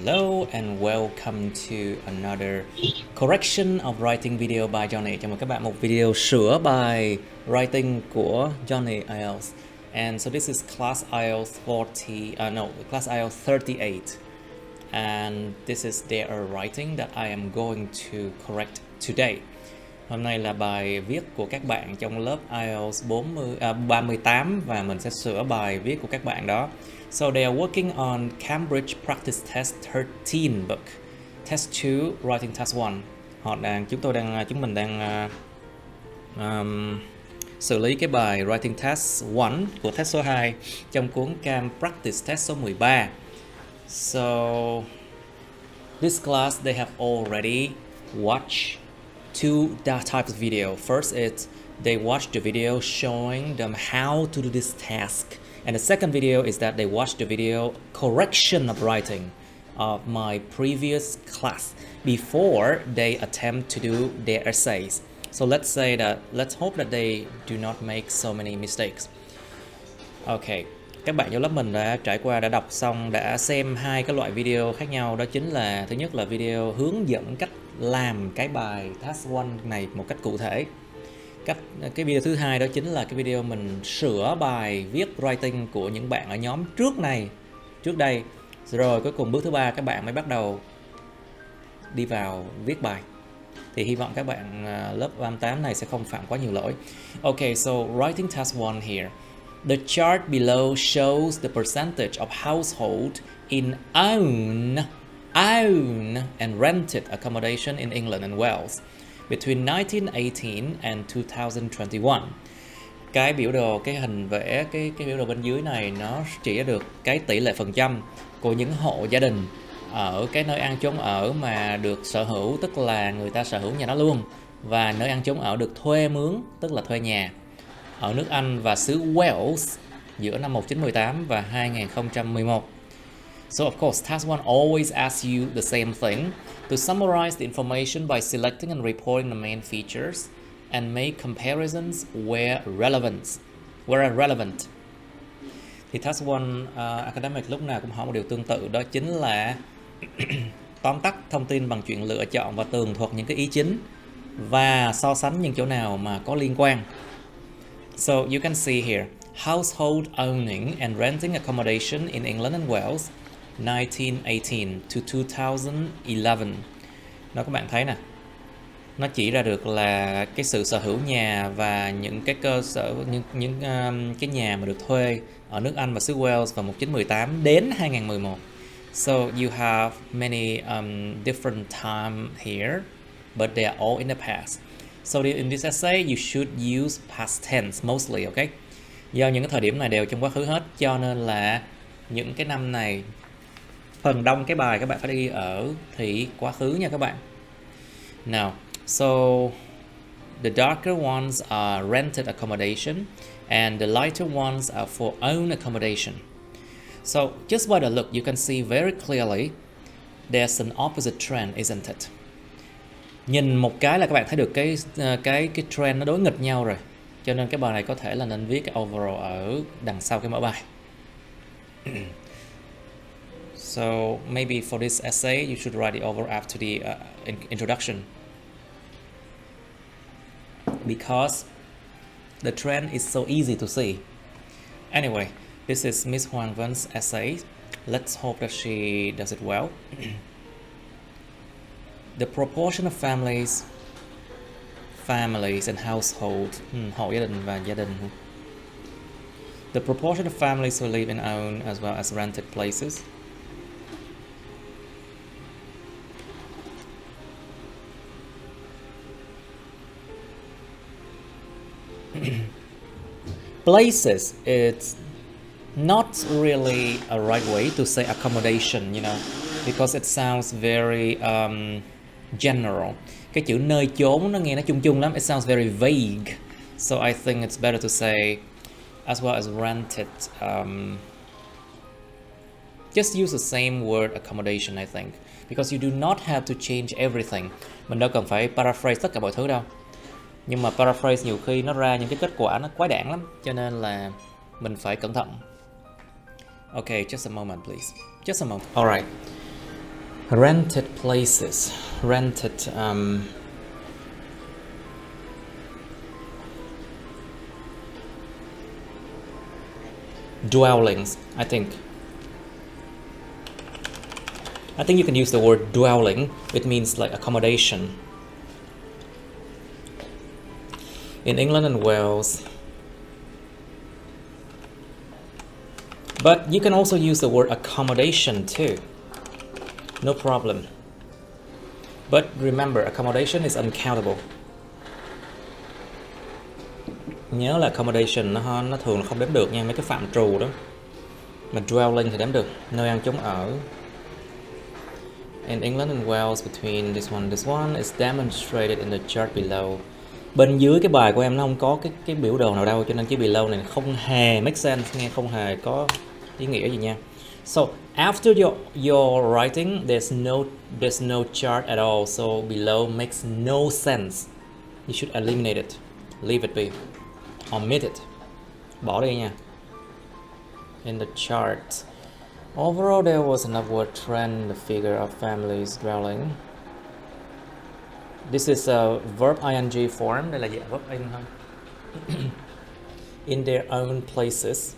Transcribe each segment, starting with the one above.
Hello and welcome to another correction of writing video by Johnny. Chào mừng các bạn một video sửa bài writing của Johnny IELTS. And so this is class IELTS class IELTS 38. And this is their writing that I am going to correct today. Hôm nay là bài viết của các bạn trong lớp IELTS 38 và mình sẽ sửa bài viết của các bạn đó. So they are working on Cambridge Practice Test 13 book, Test 2, Writing Test 1. Chúng mình đang xử lý cái bài Writing Test 1 của test số 2 trong cuốn Cam Practice Test số 13. So this class they have already watched two types of video. First is they watch the video showing them how to do this task. And the second video is that they watch the video correction of writing of my previous class before they attempt to do their essays. So let's hope that they do not make so many mistakes. Okay, các bạn trong lớp mình đã đọc xong, đã xem hai cái loại video khác nhau. Đó chính là thứ nhất là video hướng dẫn cách làm cái bài task 1 này một cách cụ thể. Cái video thứ hai đó chính là cái video mình sửa bài viết writing của những bạn ở nhóm trước đây. Rồi cuối cùng bước thứ ba các bạn mới bắt đầu đi vào viết bài. Thì hy vọng các bạn lớp 38 này sẽ không phạm quá nhiều lỗi. Okay, so writing task 1 here. The chart below shows the percentage of household in own and rented accommodation in England and Wales between 1918 and 2021. Cái biểu đồ, cái hình vẽ, cái biểu đồ bên dưới này nó chỉ ra được cái tỷ lệ phần trăm của những hộ gia đình ở cái nơi ăn chốn ở mà được sở hữu, tức là người ta sở hữu nhà đó luôn, và nơi ăn chốn ở được thuê mướn, tức là thuê nhà, ở nước Anh và xứ Wales giữa năm 1918 và 2011. So of course, task 1 always asks you the same thing, to summarize the information by selecting and reporting the main features and make comparisons where relevant. Thì task 1 academic lúc nào cũng hỏi một điều tương tự, đó chính là tóm tắt thông tin bằng chuyện lựa chọn và tường thuật những cái ý chính và so sánh những chỗ nào mà có liên quan. So you can see here, household owning and renting accommodation in England and Wales 1918 to 2011. Đó, các bạn thấy nè, nó chỉ ra được là cái sự sở hữu nhà và những cái cơ sở, những cái nhà mà được thuê ở nước Anh và xứ Wales vào 1918 đến 2011. So you have many different time here, but they are all in the past. So in this essay you should use past tense mostly, okay? Do những cái thời điểm này đều trong quá khứ hết, cho nên là những cái năm này phần đông cái bài các bạn phải đi ở thì quá khứ nha các bạn. Now, so the darker ones are rented accommodation and the lighter ones are for own accommodation. So just by the look you can see very clearly there's an opposite trend, isn't it? Nhìn một cái là các bạn thấy được cái trend nó đối nghịch nhau rồi. Cho nên cái bài này có thể là nên viết cái overall ở đằng sau cái mở bài. So maybe for this essay you should write it over after the introduction, because the trend is so easy to see. Anyway, this is Miss Hoàng Vân's essay. Let's hope that she does it well. The proportion of families and household, hộ gia đình và gia đình. The proportion of families who live in own as well as rented places. Places, it's not really a right way to say accommodation, because it sounds very general. Cái chữ nơi chốn nó nghe nó chung chung lắm. It sounds very vague. So I think it's better to say as well as rented. Just use the same word accommodation, I think, because you do not have to change everything. Mình đâu cần phải paraphrase tất cả mọi thứ đâu. Nhưng mà paraphrase nhiều khi nó ra những cái kết quả nó quái đản lắm, cho nên là mình phải cẩn thận. Okay, just a moment please. Just a moment. All right. Rented places, rented dwellings. I think you can use the word dwelling. It means like accommodation. In England and Wales. But you can also use the word accommodation too. No problem. But remember, accommodation is uncountable. Nhớ là accommodation nó thường là không đếm được nha, mấy cái phạm trù đó. Mà dwelling thì đếm được, nơi ăn trốn ở. In England and Wales, between this one is demonstrated in the chart below. Bên dưới cái bài của em nó không có cái biểu đồ nào đâu, cho nên cái below này không hề make sense, nghe không hề có ý nghĩa gì nha. So after your writing, there's no chart at all, so below makes no sense. You should eliminate it, leave it be, omit it, bỏ đi nha. In the chart, overall there was an upward trend in the figure of families dwelling. This is a verb ing form, đây là dạng verb in thôi. In their own places.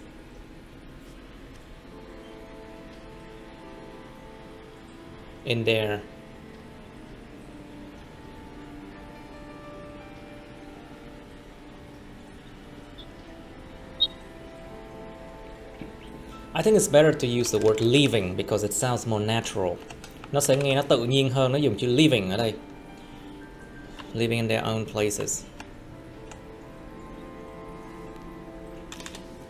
In their I think it's better to use the word living because it sounds more natural. Nó sẽ nghe nó tự nhiên hơn, nó dùng chữ living ở đây. Living in their own places.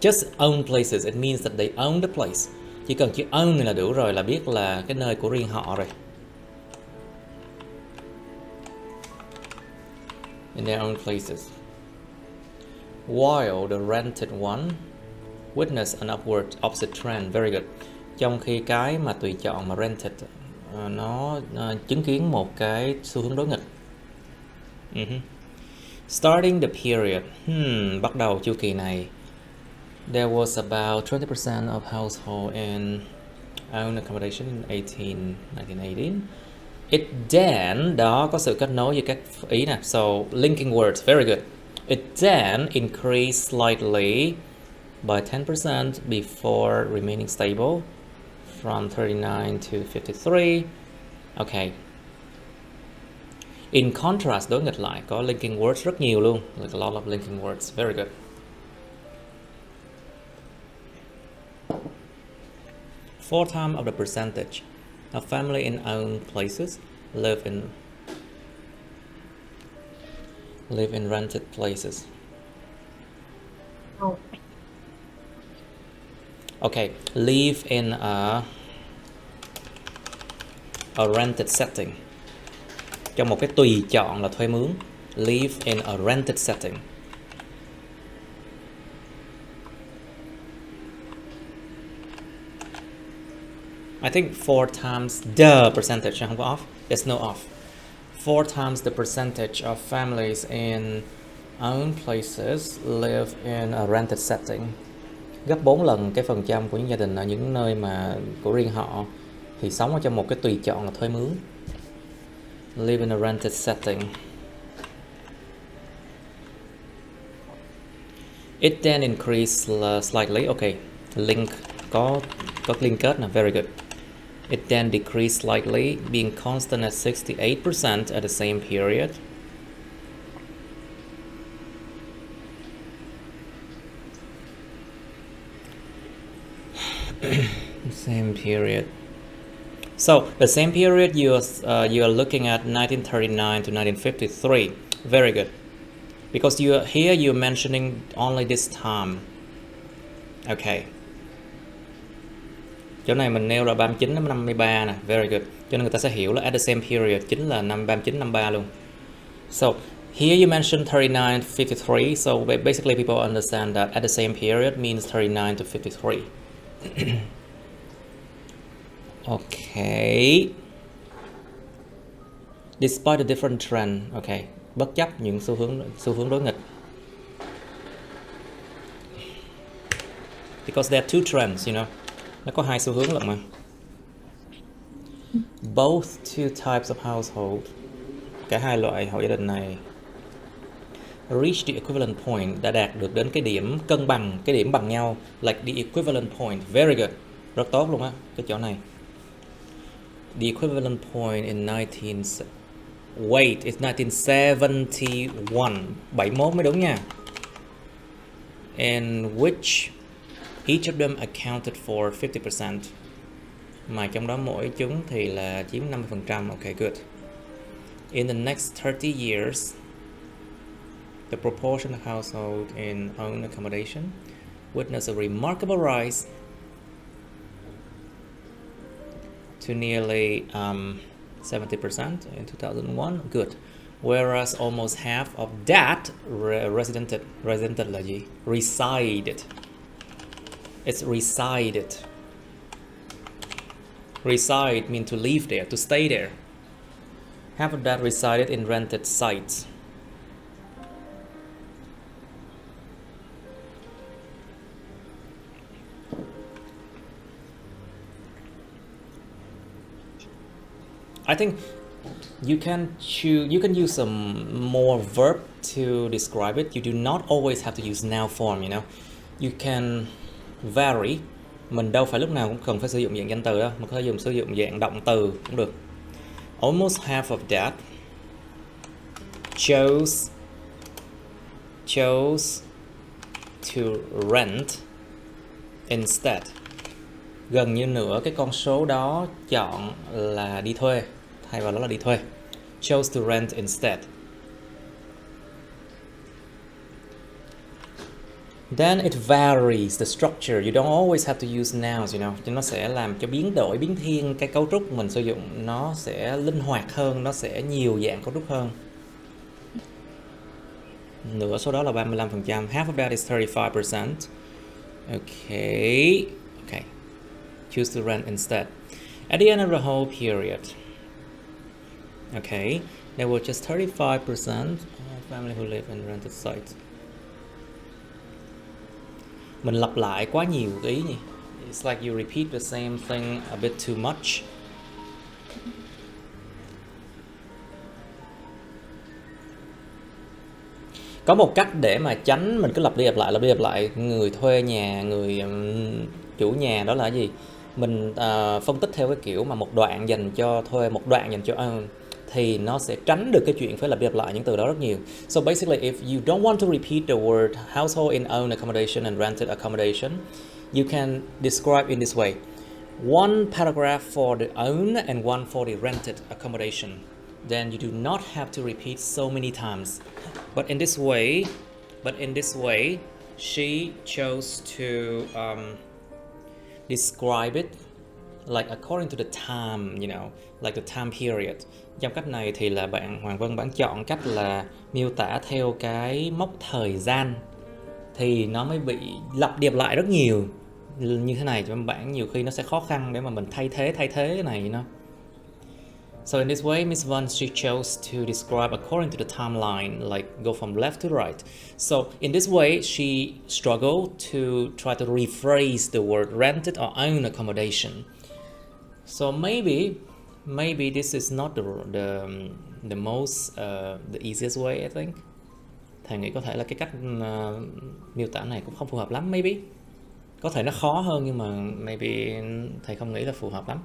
Just own places, it means that they own the place. Chỉ cần chữ own này là đủ rồi, là biết là cái nơi của riêng họ rồi. In their own places. While the rented one witness an upward opposite trend. Very good. Trong khi cái mà tùy chọn mà rented nó chứng kiến một cái xu hướng đối nghịch. Starting the period. Bắt đầu chu kỳ này. There was about 20% of household in own accommodation in 1980. It then, đó có sự kết nối với các ý nè. So, linking words, very good. It then increased slightly by 10% before remaining stable from 39 to 53. Okay. In contrast, đối nghịch lại, có linking words rất nhiều luôn. Like a lot of linking words, very good. Four times of the percentage of family in own places live in rented places. Oh. Okay, live in a rented setting. Trong một cái tùy chọn là thuê mướn. Live in a rented setting. I think 4 times the percentage, không có off. There's no off. 4 times the percentage of families in own places live in a rented setting. Gấp 4 lần cái phần trăm của những gia đình ở những nơi mà của riêng họ thì sống ở trong một cái tùy chọn là thuê mướn. Live in a rented setting. It then increased slightly. Okay, link có liên kết nè, very good. It then decreased slightly, being constant at 68% at the same period. Same period. So the same period you are looking at 1939 to 1953. Very good. Because you're mentioning only this time. Okay. Chỗ này mình nêu là 39 đến 53 nè, very good. Cho nên người ta sẽ hiểu là at the same period chính là năm 39 53 luôn. So here you mentioned 39 53, so basically people understand that at the same period means 39 to 53. Okay. Despite the different trend, okay, bất chấp những xu hướng đối nghịch. Because there are two trends, you know. Nó có hai xu hướng lận mà. both two types of household, cả hai loại hộ gia đình này, reach the equivalent point, đã đạt được đến cái điểm cân bằng, cái điểm bằng nhau, like the equivalent point. Very good, rất tốt luôn á cái chỗ này. The equivalent point in 1971, 71 mới đúng nha. And which each of them accounted for 50%, mà trong đó mỗi chúng thì là chiếm 50%. Okay, good. In the next 30 years, the proportion of household in own accommodation witnessed a remarkable rise to nearly 70% in 2001. Good. Whereas almost half of that resided là gì? Resided. It's resided. Reside means to live there, to stay there. Half of that resided in rented sites. I think you can use some more verb to describe it. You do not always have to use noun form, you know. You can vary. Mình đâu phải lúc nào cũng cần phải sử dụng dạng danh từ đâu, mình có thể sử dụng dạng động từ cũng được. Almost half of that chose to rent instead. Gần như nửa cái con số đó chọn là đi thuê, thay vào đó là đi thuê. Chose to rent instead. Then it varies the structure. You don't always have to use nouns, you know. Nó sẽ làm cho biến đổi, biến thiên cái cấu trúc mình sử dụng nó sẽ linh hoạt hơn, nó sẽ nhiều dạng cấu trúc hơn. Nửa số đó là 35%. Half of that is 35%. Okay. Okay. Choose to rent instead. At the end of the whole period, okay, there were just 35% of family who live in rented sites. Mình lặp lại quá nhiều ý nhỉ. It's like you repeat the same thing a bit too much. Có một cách để mà tránh mình cứ lặp đi lặp lại người thuê nhà, người chủ nhà, đó là gì? Mình phân tích theo cái kiểu mà một đoạn dành cho thuê, một đoạn dành cho own, thì nó sẽ tránh được cái chuyện phải lặp đi lặp lại những từ đó rất nhiều. So basically, if you don't want to repeat the word household in own accommodation and rented accommodation, you can describe in this way. One paragraph for the own and one for the rented accommodation. Then you do not have to repeat so many times. But in this way, she chose to describe it like according to the time, you know, like the time period. Trong cách này thì là bạn Hoàng Vân bạn chọn cách là miêu tả theo cái mốc thời gian, thì nó mới bị lặp đi lặp lại rất nhiều như thế này cho bạn. Nhiều khi nó sẽ khó khăn để mà mình thay thế cái này, you know. So in this way, Miss Vân, she chose to describe according to the timeline, like go from left to right. So in this way, she struggled to try to rephrase the word rented or own accommodation. So maybe this is not the most the easiest way, I think. Thầy nghĩ có thể là cái cách miêu tả này cũng không phù hợp lắm, maybe. Có thể nó khó hơn nhưng mà maybe thầy không nghĩ là phù hợp lắm.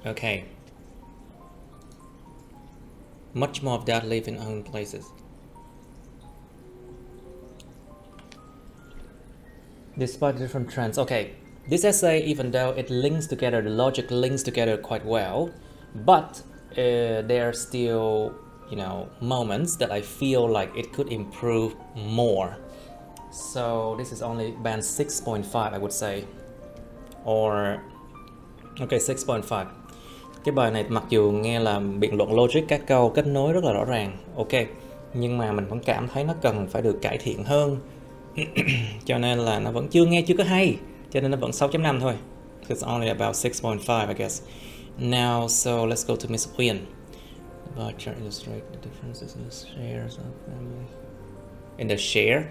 Okay. Much more of that live in own places. Despite different trends. Okay. This essay, even though it links together, the logic links together quite well, but there are still, you know, moments that I feel like it could improve more. So this is only band 6.5, I would say. Or, okay, 6.5. Cái bài này mặc dù nghe là biện luận logic, các câu kết nối rất là rõ ràng, ok, nhưng mà mình vẫn cảm thấy nó cần phải được cải thiện hơn. Cho nên là nó vẫn chưa có hay, cho nên nó vẫn 6.5 thôi. It's only about 6.5, I guess. Now, so let's go to Miss Quyền. About chart illustrate the differences in the shares of family. In the share,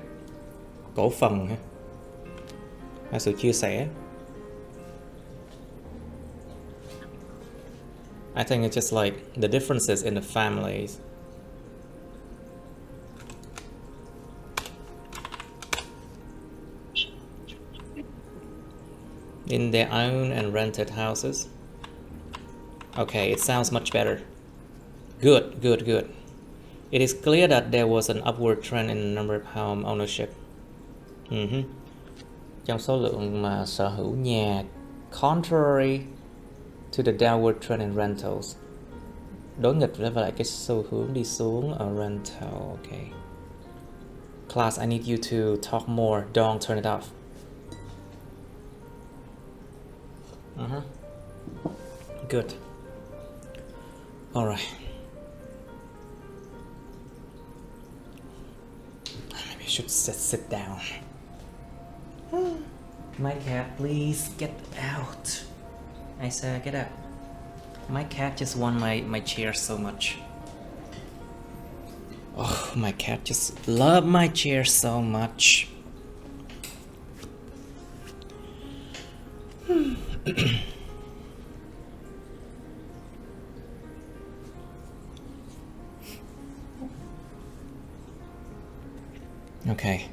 cổ phần ha, là sự chia sẻ. I think it's just like the differences in the families. In their own and rented houses. Okay, it sounds much better. Good, good, good. It is clear that there was an upward trend in the number of home ownership. Trong số lượng mà sở hữu nhà, contrary to the downward trend in rentals. Đối nghịch với lại cái xu hướng đi xuống ở rental. Okay. Class, I need you to talk more. Don't turn it off. Good. All right. Maybe I should sit down. My cat, please get out. I said, get out. My cat just wants my chair so much. Oh, my cat just loves my chair so much. Okay.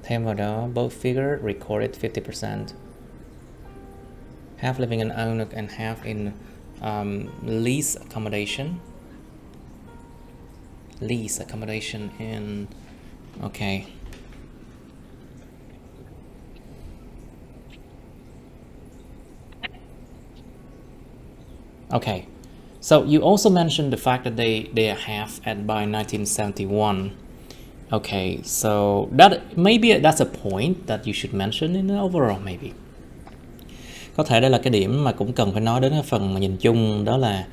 Thêm vào đó, both figure recorded 50%. Half living in own and half in lease accommodation. Lease accommodation in... Okay. Okay. So you also mentioned the fact that they are half at by 1971. Okay, so that's a point that you should mention in the overall maybe. Có thể đây là cái điểm mà cũng cần phải nói đến cái phần mà nhìn chung, đó là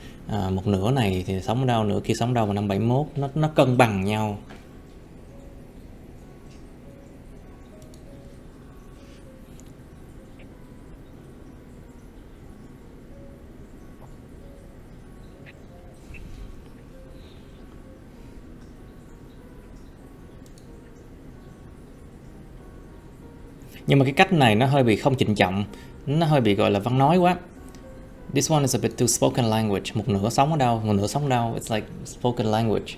một nửa này thì sống ở đâu, nửa kia sống đâu vào năm 71, nó cân bằng nhau. Nhưng mà cái cách này nó hơi bị không trịnh trọng, nó hơi bị gọi là văn nói quá. This one is a bit too spoken language. Một nửa sống ở đâu, một nửa sống đâu. It's like spoken language.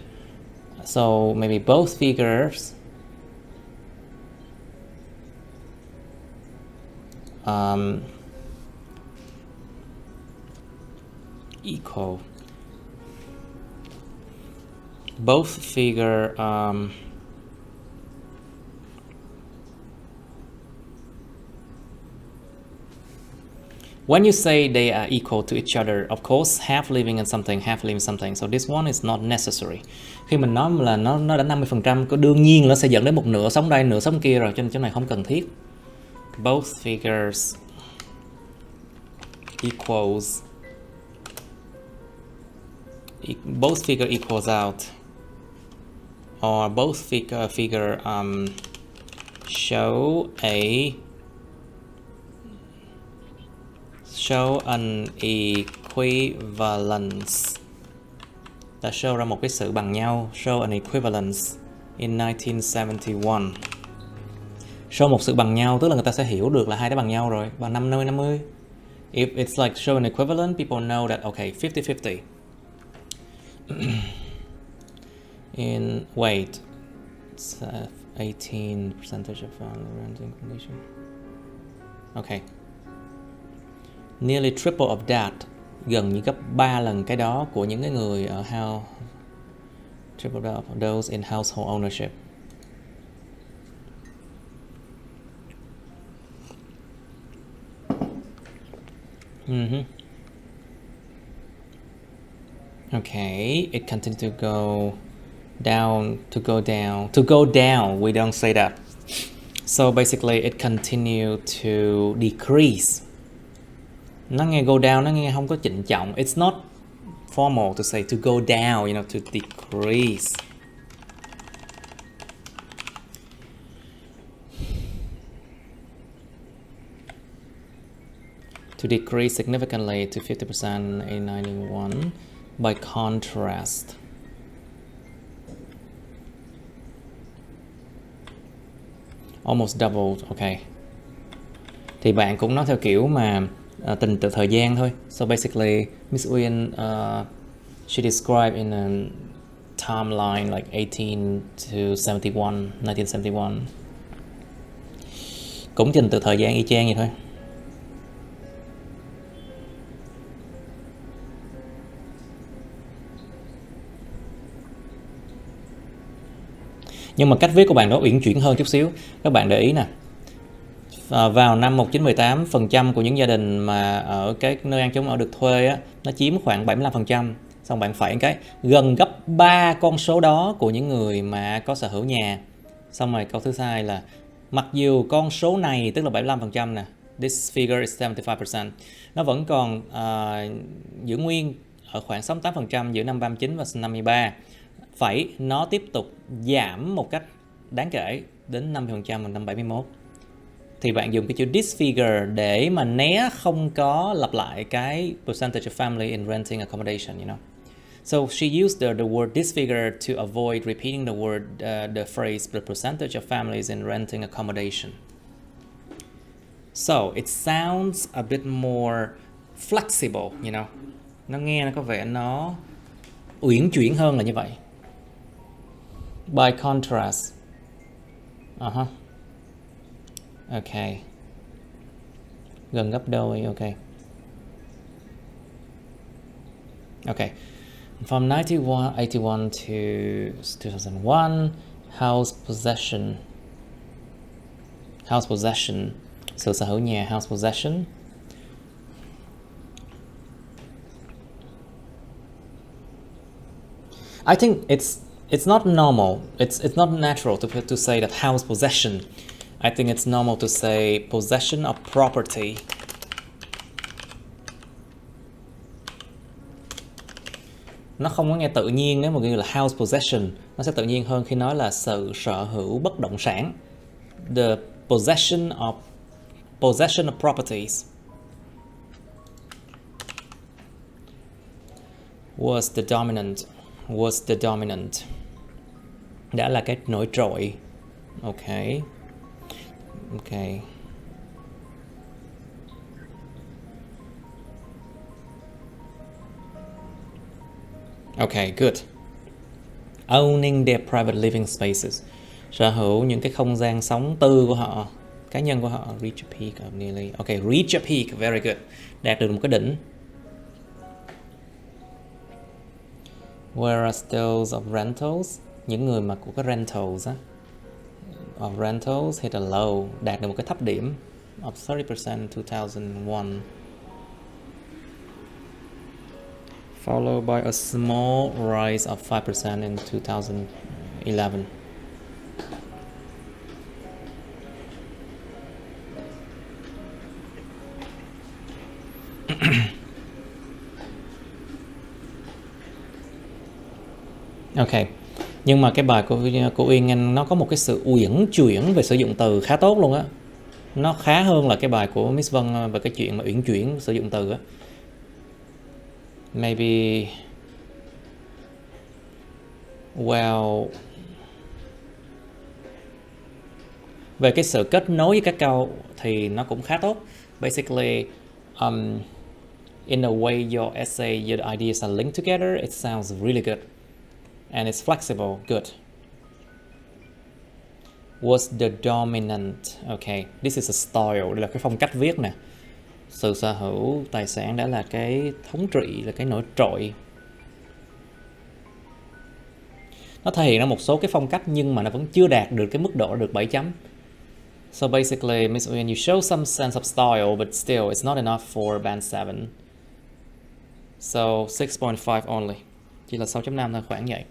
So maybe both figures equal. Both figure when you say they are equal to each other, of course, half living in something, half living in something. So this one is not necessary. Khi mình nói là nó đã 50%, có đương nhiên nó sẽ dẫn đến một nửa sống đây, nửa sống kia rồi, cho nên chỗ này không cần thiết. Both figures equals. Both figure equals out. Or both figure show an equivalence. Đã show ra một cái sự bằng nhau. Show an equivalence in 1971. Show một sự bằng nhau, tức là người ta sẽ hiểu được là hai cái bằng nhau rồi. Bằng 50-50. If it's like show an equivalent, people know that, okay, 50-50. In, wait, it's 18% of renting condition. Okay. Nearly triple of that, gần như gấp 3 lần cái đó của những cái người ở house, triple of those in household ownership. Okay, it continued to go down, we don't say that. So basically it continued to decrease. Nó nghe go down, nó nghe không có trịnh trọng. It's not formal to say to go down, you know, to decrease. To decrease significantly to 50% in 91. By contrast, almost doubled. Okay. Thì bạn cũng nói theo kiểu mà Trình tự thời gian thôi. So basically, Miss Uyên she described in a timeline like 18 to 71, 1971. Cũng trình tự thời gian y chang vậy thôi. Nhưng mà cách viết của bạn đó uyển chuyển hơn chút xíu. Các bạn để ý nè. Vào năm 1918, phần trăm của những gia đình mà ở cái nơi ăn trốn ở được thuê á, nó chiếm khoảng 75%. Xong bạn phẩy cái gần gấp 3 con số đó của những người mà có sở hữu nhà. Xong rồi câu thứ hai là mặc dù con số này tức là 75% nè, this figure is 75%, nó vẫn còn giữ nguyên ở khoảng 68% giữa năm 39 và 53. Phải nó tiếp tục giảm một cách đáng kể đến 50% vào năm 71. Thì bạn dùng cái chữ this figure để mà né không có lặp lại cái percentage of family in renting accommodation, you know. So she used the word this figure to avoid repeating the word, the phrase, the percentage of families in renting accommodation. So it sounds a bit more flexible, you know. Nó nghe nó có vẻ nó uyển chuyển hơn là như vậy. By contrast. Okay. Gần gấp đôi, okay. Okay. From 1981 to 2001, house possession, sự sở hữu nhà, house possession. I think it's not normal. It's not natural to say that house possession. I think it's normal to say possession of property. Nó không có nghe tự nhiên nếu mà ghi là house possession. Nó sẽ tự nhiên hơn khi nói là sự sở hữu bất động sản. The possession of properties. Was the dominant. Đã là cái nổi trội. Okay. Okay, good. Owning their private living spaces. Sở hữu những cái không gian sống tư của họ, cá nhân của họ. Reach a peak of nearly. Okay, reach a peak, very good. Đạt được một cái đỉnh. Whereas those of rentals, những người mà của cái rentals á, of rentals hit a low, đạt được một cái thấp điểm of 30% in 2001. Followed by a small rise of 5% in 2011. Okay. Nhưng mà cái bài của Uyên Anh nó có một cái sự uyển chuyển về sử dụng từ khá tốt luôn á. Nó khá hơn là cái bài của Miss Vân về cái chuyện mà uyển chuyển sử dụng từ á. Maybe về cái sự kết nối với các câu thì nó cũng khá tốt. Basically, in a way your essay, your ideas are linked together, it sounds really good. And it's flexible, good. Was the dominant. Okay, this is a style. Đây là cái phong cách viết nè. Sự sở hữu tài sản đã là cái thống trị, là cái nổi trội. Nó thể hiện ra một số cái phong cách nhưng mà nó vẫn chưa đạt được cái mức độ được 7 chấm. So basically, Miss Uyên, you show some sense of style, but still it's not enough for band 7. So 6.5 only. Chỉ là 6.5 thôi, khoảng vậy.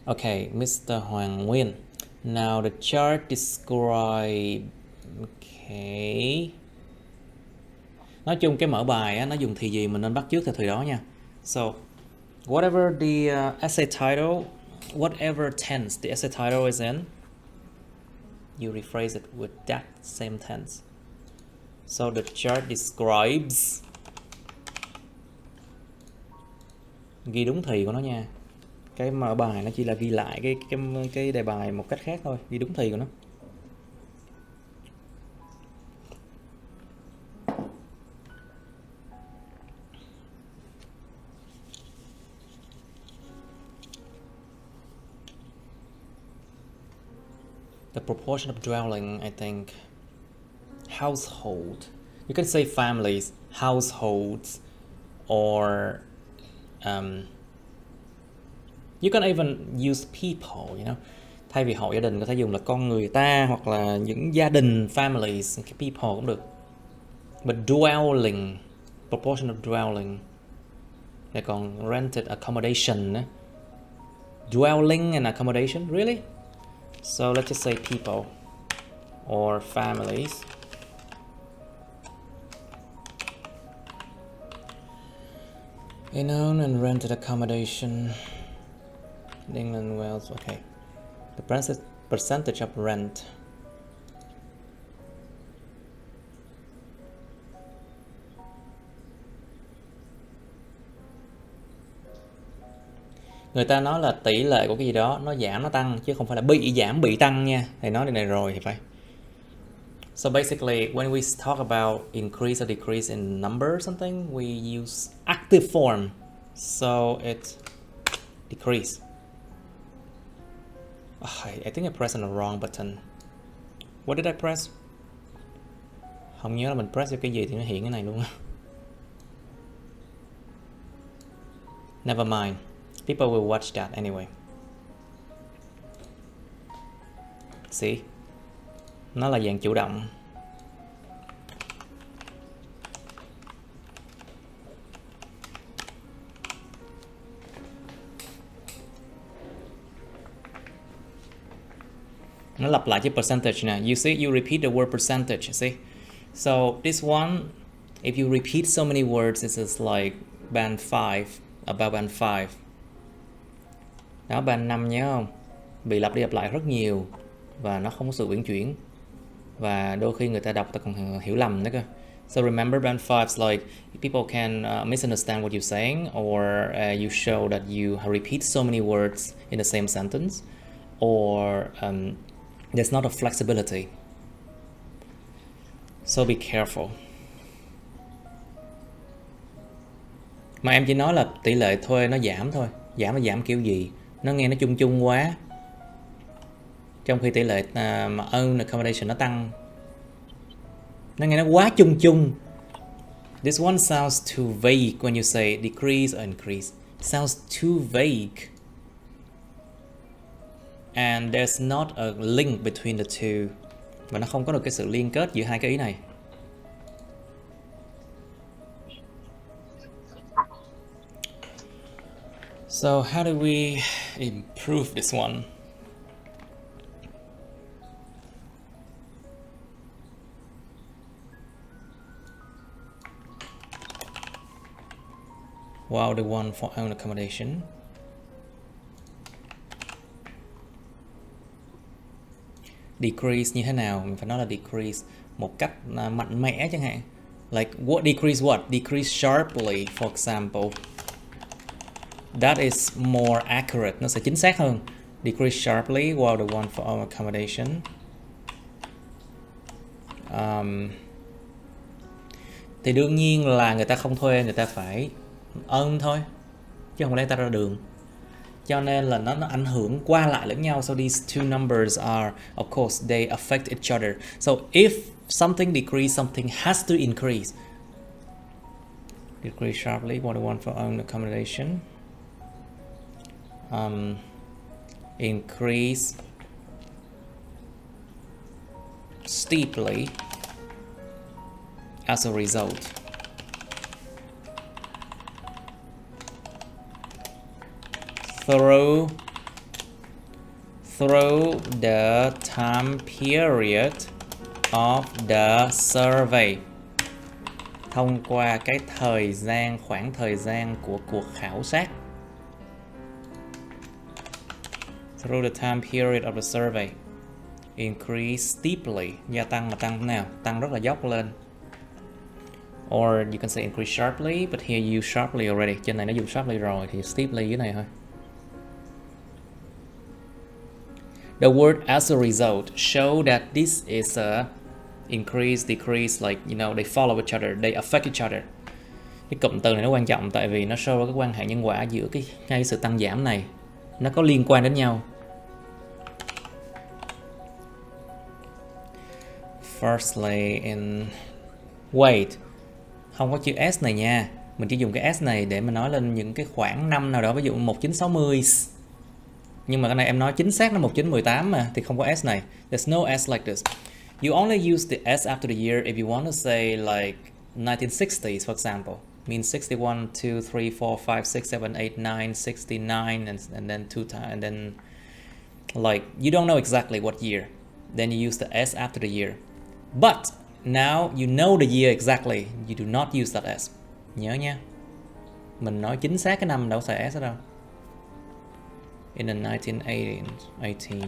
Okay, Mr. Hoàng Nguyên. Now the chart describe. Okay. Nói chung cái mở bài á, nó dùng thì gì mình nên bắt chước theo thì đó nha. So, whatever the essay title, whatever tense the essay title is in, you rephrase it with that same tense. So the chart describes. Ghi đúng thì của nó nha. Cái mở bài nó chỉ là ghi lại cái đề bài một cách khác thôi, ghi đúng thì của nó. The proportion of dwelling, I think, household. You can say families, households, or you can even use people, you know. Thay vì hộ gia đình có thể dùng là con người ta, hoặc là những gia đình, families, people cũng được. But dwelling, proportion of dwelling. Này còn rented accommodation nữa. Dwelling and accommodation, really? So let's just say people or families. In owned and rented accommodation. England, Wales, okay. The percentage of rent. Người ta nói là tỷ lệ của cái gì đó nó giảm nó tăng, chứ không phải là bị giảm bị tăng nha. Thầy nói điều này rồi thì phải. So basically, when we talk about increase or decrease in number or something, we use active form. So it's decrease. I think I pressed on the wrong button. What did I press? Không nhớ là mình press vô cái gì thì nó hiện cái này luôn. Never mind. People will watch that anyway. See? Nó là dạng chủ động. Nó lặp lại chữ percentage nè. You see, you repeat the word percentage. See? So this one, if you repeat so many words, this is like band 5, about band 5. Đó, band 5 nhớ không? Bị lặp đi lặp lại rất nhiều và nó không có sự uyển chuyển. Và đôi khi người ta đọc ta còn hiểu lầm nữa cơ. So remember, band 5 is like people can misunderstand what you're saying, or you show that you repeat so many words in the same sentence, or there's not a flexibility. So be careful. Mà em chỉ nói là tỷ lệ thuê nó giảm thôi. Giảm là giảm kiểu gì? Nó nghe nó chung chung quá. Trong khi tỷ lệ mà own accommodation nó tăng, nó nghe nó quá chung chung. This one sounds too vague when you say decrease or increase. It sounds too vague. And there's not a link between the two. Và nó không có được cái sự liên kết giữa hai cái ý này. So how do we improve this one? Wow, the one for own accommodation. Decrease như thế nào? Mình phải nói là decrease một cách mạnh mẽ chẳng hạn. Like what decrease what? Decrease sharply, for example. That is more accurate. Nó sẽ chính xác hơn. Decrease sharply while the one for own accommodation. Thì đương nhiên là người ta không thuê, người ta phải own thôi, chứ không lẽ ta ra đường. Cho nên là nó ảnh hưởng qua lại lẫn nhau. So these two numbers are, of course, they affect each other. So if something decrease, something has to increase. Decrease sharply while the one for own accommodation. Increase steeply as a result. Through the time period of the survey. Thông qua cái thời gian, khoảng thời gian của cuộc khảo sát. Through the time period of the survey. Increase steeply. Gia tăng mà tăng nào? Tăng rất là dốc lên. Or you can say increase sharply, but here you use sharply already. Trên này nó dùng sharply rồi thì steeply dưới này thôi. The word as a result show that this is a increase, decrease, like, you know, they follow each other, they affect each other. Cái cụm từ này nó quan trọng tại vì nó show cái quan hệ nhân quả giữa ngay sự tăng giảm này. Nó có liên quan đến nhau. Firstly in wait, không có chữ S này nha. Mình chỉ dùng cái S này để mà nói lên những cái khoảng năm nào đó, ví dụ 1960. Nhưng mà cái này em nói chính xác là 1918 mà, thì không có S này. There's no S like this. You only use the S after the year if you want to say like 1960s, for example. Means 61, 2, 3, 4, 5, 6, 7, 8, 9, 69, and then 2 times, and then like you don't know exactly what year. Then you use the S after the year. But now you know the year exactly. You do not use that S. Nhớ nha. Mình nói chính xác cái năm đâu xài S ở đâu. In the 1918.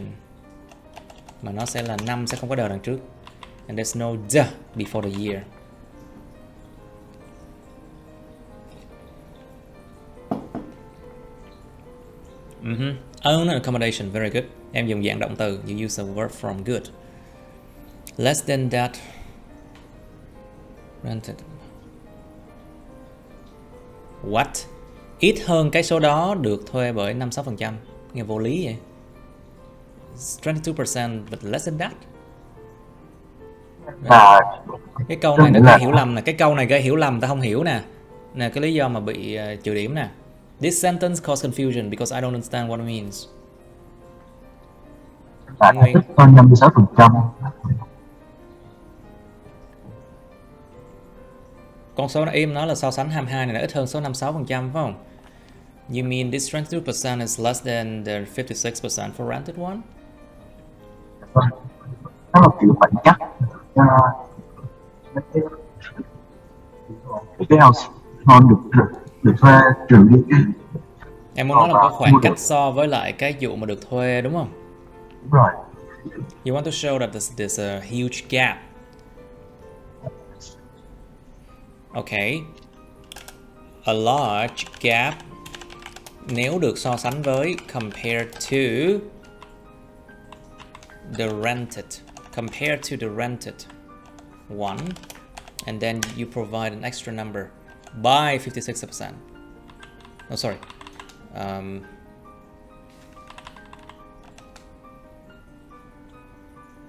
Mà nó sẽ là năm, sẽ không có đờ đằng trước. And there's no the before the year. Own accommodation, very good. Em dùng dạng động từ, you use the verb from, good. Less than that, rented. What? Ít hơn cái số đó được thuê bởi 5-6%. Nghe vô lý vậy. It's 22% but less than that. Cái câu này nó gây hiểu lầm nè, cái câu này gây hiểu lầm, ta không hiểu nè. Nè cái lý do mà bị trừ điểm nè. This sentence causes confusion because I don't understand what it means. Ít hơn 56%. Con số em nói là so sánh 22 này là ít hơn số 56%, phải không? You mean this 22% is less than the 56% for rented one? Nó là kiểu khoảnh khắc cái household được thuê trừ đi cái. Em muốn nói là có khoảng cách so với lại cái vụ mà được thuê, đúng không? Đúng rồi. You want to show that there's a huge gap. Okay. A large gap nếu được so sánh với compared to the rented. Compared to the rented one. And then you provide an extra number by 56%. Oh, sorry.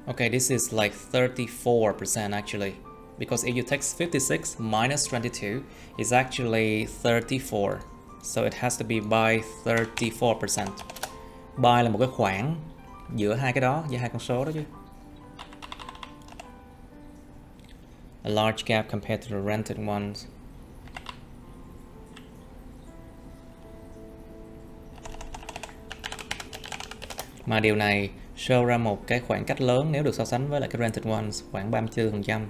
Okay, this is like 34% actually. Because if you take 56 minus 22, it's actually 34. So it has to be by 34%. By là một cái khoảng giữa hai cái đó, giữa hai con số đó chứ. A large gap compared to the rented ones. Mà điều này show ra một cái khoảng cách lớn nếu được so sánh với lại cái rented ones, khoảng 34%.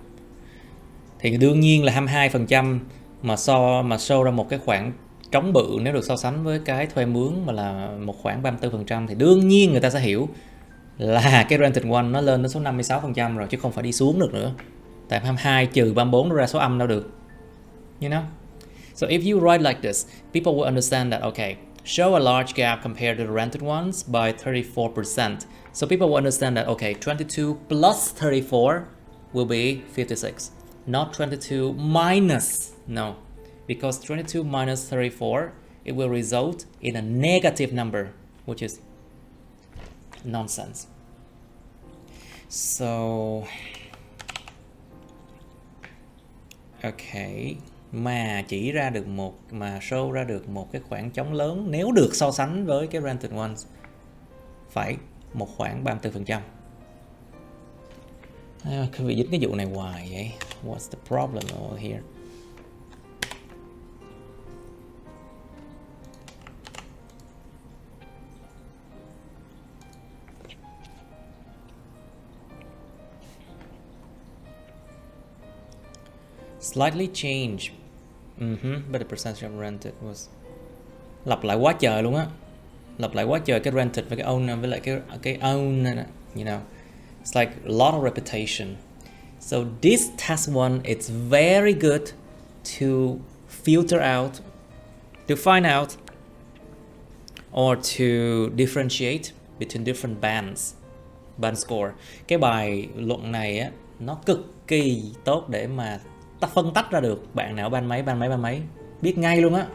Thì đương nhiên là 22% mà show ra một cái khoảng trống bự nếu được so sánh với cái thuê mướn mà là một khoảng 34%, thì đương nhiên người ta sẽ hiểu là cái rented one nó lên đến số 56% rồi chứ không phải đi xuống được nữa. Tại 22 trừ 34 nó ra số âm đâu được. You know? So if you write like this, people will understand that, okay, show a large gap compared to the rented ones by 34%. So people will understand that, okay, 22 plus 34 will be 56. Not 22 minus, no. Because 22 minus 34, it will result in a negative number, which is nonsense. So, okay, mà chỉ ra được mà show ra được một cái khoảng trống lớn nếu được so sánh với cái rented ones, phải một khoảng 34%. Cái vị dính cái vụ này hoài vậy. What's the problem over here? Slightly change. But the percentage of rented was. Lặp lại quá trời luôn á. Lặp lại quá trời cái rented với cái own với lại cái own này, you know. It's like a lot of repetition. So this task one, it's very good to filter out, to find out, or to differentiate between different bands, band score. Cái bài luận này á, nó cực kỳ tốt để mà ta phân tách ra được bạn nào ban mấy, biết ngay luôn á.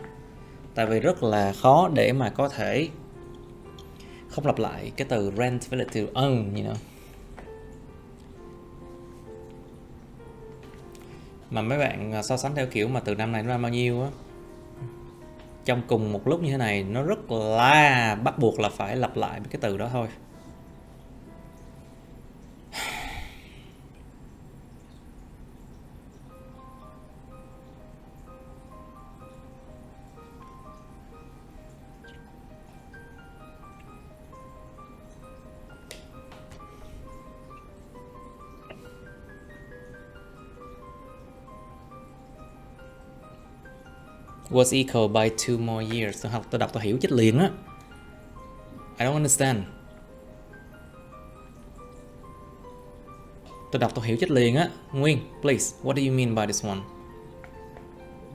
Tại vì rất là khó để mà có thể không lặp lại cái từ rent với lại từ own, you know. Mà mấy bạn so sánh theo kiểu mà từ năm này nó ra bao nhiêu á, trong cùng một lúc như thế này nó rất là bắt buộc là phải lặp lại cái từ đó thôi. Was equal by 2 more years. Tôi đọc tôi hiểu chết liền á. I don't understand. Tôi đọc tôi hiểu chết liền á. Nguyên, please, what do you mean by this one?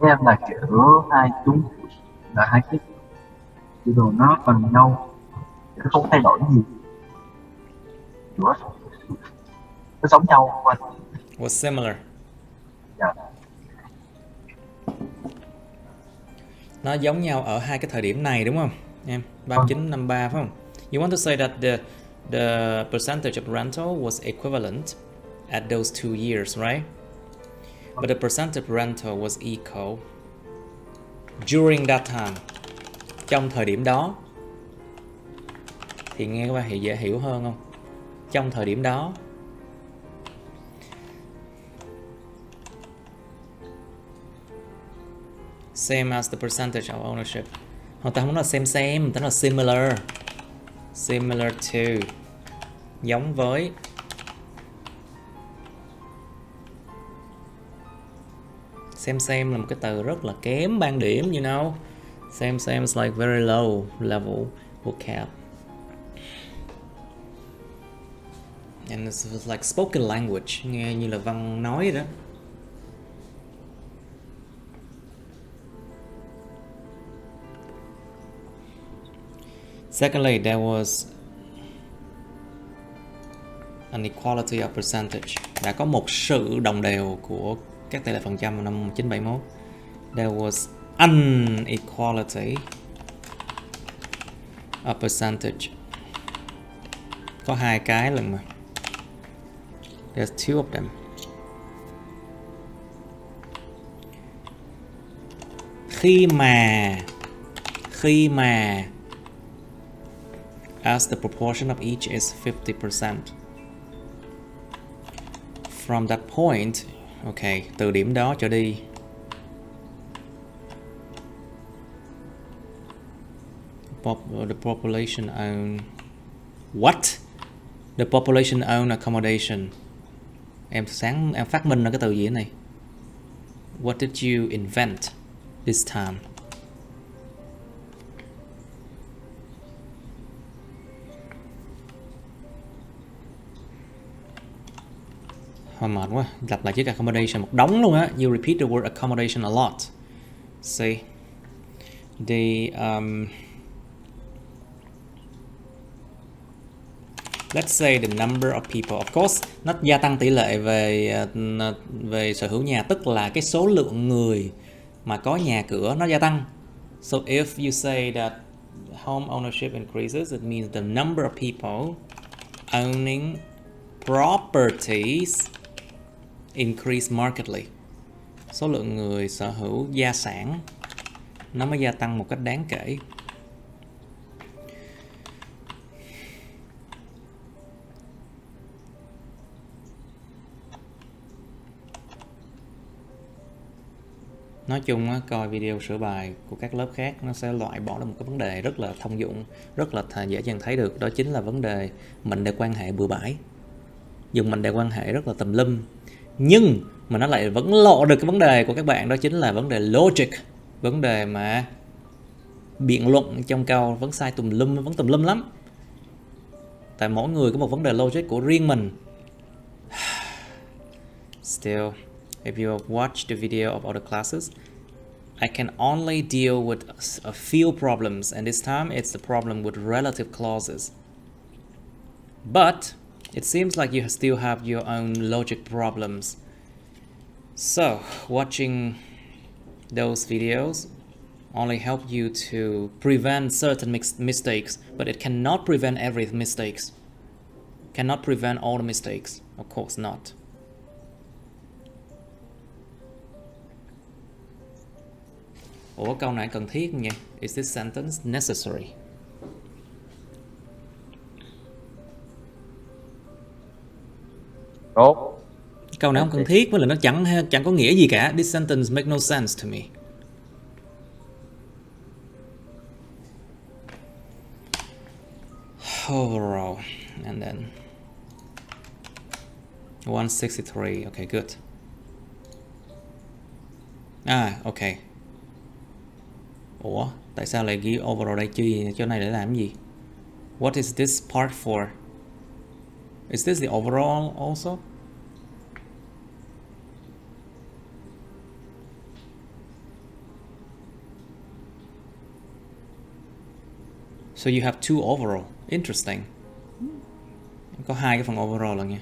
Em là kiểu hai chúng là hai cái đồ nó bằng nhau, nó không thay đổi gì, nó giống nhau qua. Was similar. Dạ. Nó giống nhau ở hai cái thời điểm này đúng không? Em 39 53 phải không? You want to say that the percentage of rental was equivalent at those 2 years, right? But the percentage of rental was equal during that time. Trong thời điểm đó. Thì nghe các bạn hiểu dễ hiểu hơn không? Trong thời điểm đó. Same as the percentage of ownership. Hoặc ta không nói là same, ta nói là similar. Similar to. Giống với. Same là một cái từ rất là kém ban điểm, you know. Same is like very low level vocab. And it's like spoken language, nghe như là văn nói đó. Secondly, there was an equality of percentage. Đã có một sự đồng đều của các tỷ lệ phần trăm vào năm 1971. There was inequality of percentage. Có hai cái lần mà. There's two of them. Khi mà as the proportion of each is 50%. From that point, okay, từ điểm đó trở đi. The population own what? The population own accommodation. Em phát minh ra cái từ gì thế này? What did you invent this time? Hồi mệt quá, lặp lại chữ accommodation một đống luôn á. You repeat the word accommodation a lot. See, let's say the number of people. Of course, nó gia tăng tỷ lệ về sở hữu nhà, tức là cái số lượng người mà có nhà cửa nó gia tăng. So if you say that home ownership increases, it means the number of people owning properties increase markedly. Số lượng người sở hữu gia sản nó mới gia tăng một cách đáng kể. Nói chung á, coi video sửa bài của các lớp khác nó sẽ loại bỏ được một cái vấn đề rất là thông dụng, rất là dễ dàng thấy được. Đó chính là vấn đề mệnh đề quan hệ bừa bãi. Dùng mệnh đề quan hệ rất là tùm lum. Nhưng mà nó lại vẫn lộ được cái vấn đề của các bạn, đó chính là vấn đề logic. Vấn đề mà biện luận trong câu vẫn sai tùm lum lắm. Tại mỗi người có một vấn đề logic của riêng mình. Still, if you have watched the video of other classes, I can only deal with a few problems, and this time it's the problem with relative clauses. But it seems like you still have your own logic problems. So, watching those videos only help you to prevent certain mistakes, but it cannot prevent every mistakes. Cannot prevent all the mistakes, of course not. Ủa câu này cần thiết nha. Is this sentence necessary? Tốt. Câu này không cần thiết, với lại nó chẳng có nghĩa gì cả. This sentence make no sense to me. Overall, and then 163. Okay, good. Okay. Ủa, tại sao lại ghi overall đây chứ? Chỗ này để làm gì? What is this part for? Is this the overall also? So you have two overall. Interesting. Có hai cái phần overall lần nha.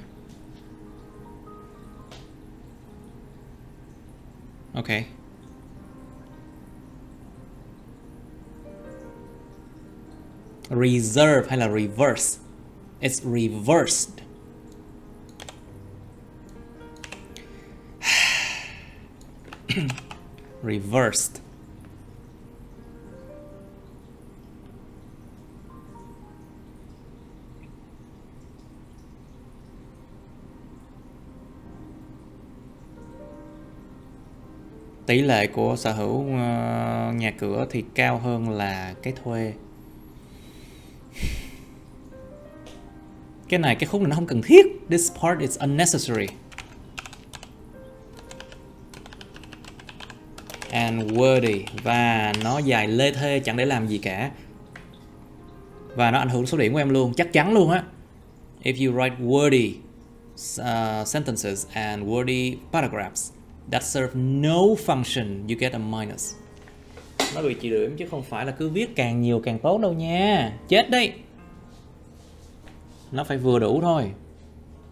Okay. Reserve hay là reverse? It's reversed. Reversed. Tỷ lệ của sở hữu nhà cửa thì cao hơn là cái thuê. Cái khúc này nó không cần thiết. This part is unnecessary. And wordy. Và nó dài lê thê chẳng để làm gì cả. Và nó ảnh hưởng số điểm của em luôn. Chắc chắn luôn á. If you write wordy sentences and wordy paragraphs that serve no function, you get a minus. Nó bị trừ điểm chứ không phải là cứ viết càng nhiều càng tốt đâu nha. Chết đấy. Nó phải vừa đủ thôi.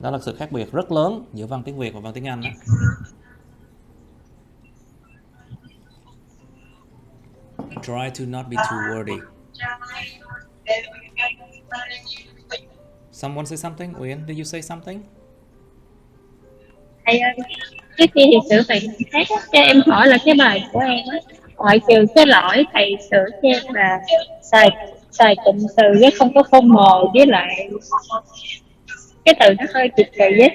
Đó là sự khác biệt rất lớn giữa văn tiếng Việt và văn tiếng Anh đó. Try to not be too wordy. Someone say something? Uyên, did you say something? Thầy ơi, trước khi thì sửa bài khác á, cho em hỏi là cái bài của em á, ngoại trừ cái lỗi thầy sửa cho em là xài cụm từ với không có phông mờ, với lại cái từ nó hơi cực kỳ á,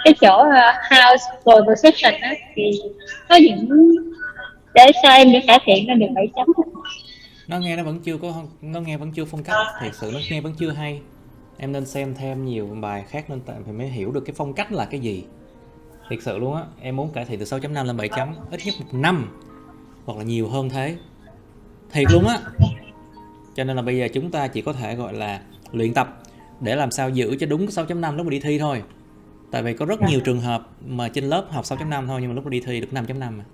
cái chỗ house preposition á thì có những để sao em để cải thiện nó được 7 chấm. Nó nghe vẫn chưa phong cách, thiệt sự nó nghe vẫn chưa hay. Em nên xem thêm nhiều bài khác nên tại phải mới hiểu được cái phong cách là cái gì. Thiệt sự luôn á, em muốn cải thiện từ 6.5 lên 7 chấm ít nhất 1 năm hoặc là nhiều hơn thế. Thiệt luôn á. Cho nên là bây giờ chúng ta chỉ có thể gọi là luyện tập để làm sao giữ cho đúng 6.5 lúc mà đi thi thôi. Tại vì có rất nhiều trường hợp mà trên lớp học 6.5 thôi nhưng mà lúc mà đi thi được 5.5 mà.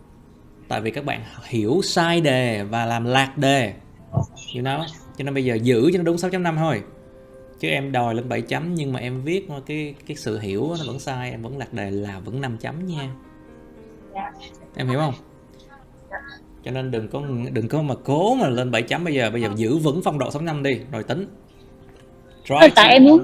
Tại vì các bạn hiểu sai đề và làm lạc đề. You know? Cho nên bây giờ giữ cho nó đúng 6.5 thôi. Chứ em đòi lên 7 chấm nhưng mà em viết cái sự hiểu nó vẫn sai, em vẫn lạc đề là vẫn 5 chấm nha. Em hiểu không? Cho nên đừng có mà cố mà lên 7 chấm bây giờ giữ vững phong độ 6.5 đi rồi tính. Tại em muốn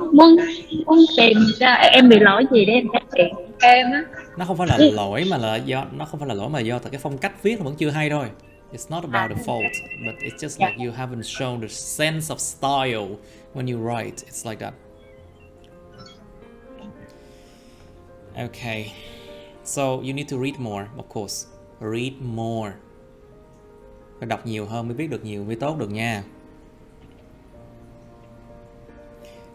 tìm ra em bị lỗi gì để em cải thiện em á. Nó không phải là lỗi mà là do tại cái phong cách viết nó vẫn chưa hay thôi. It's not about the fault, but it's just like you haven't shown the sense of style when you write. It's like that. Okay. So you need to read more, of course. Read more. Phải đọc nhiều hơn mới viết được nhiều, mới tốt được nha.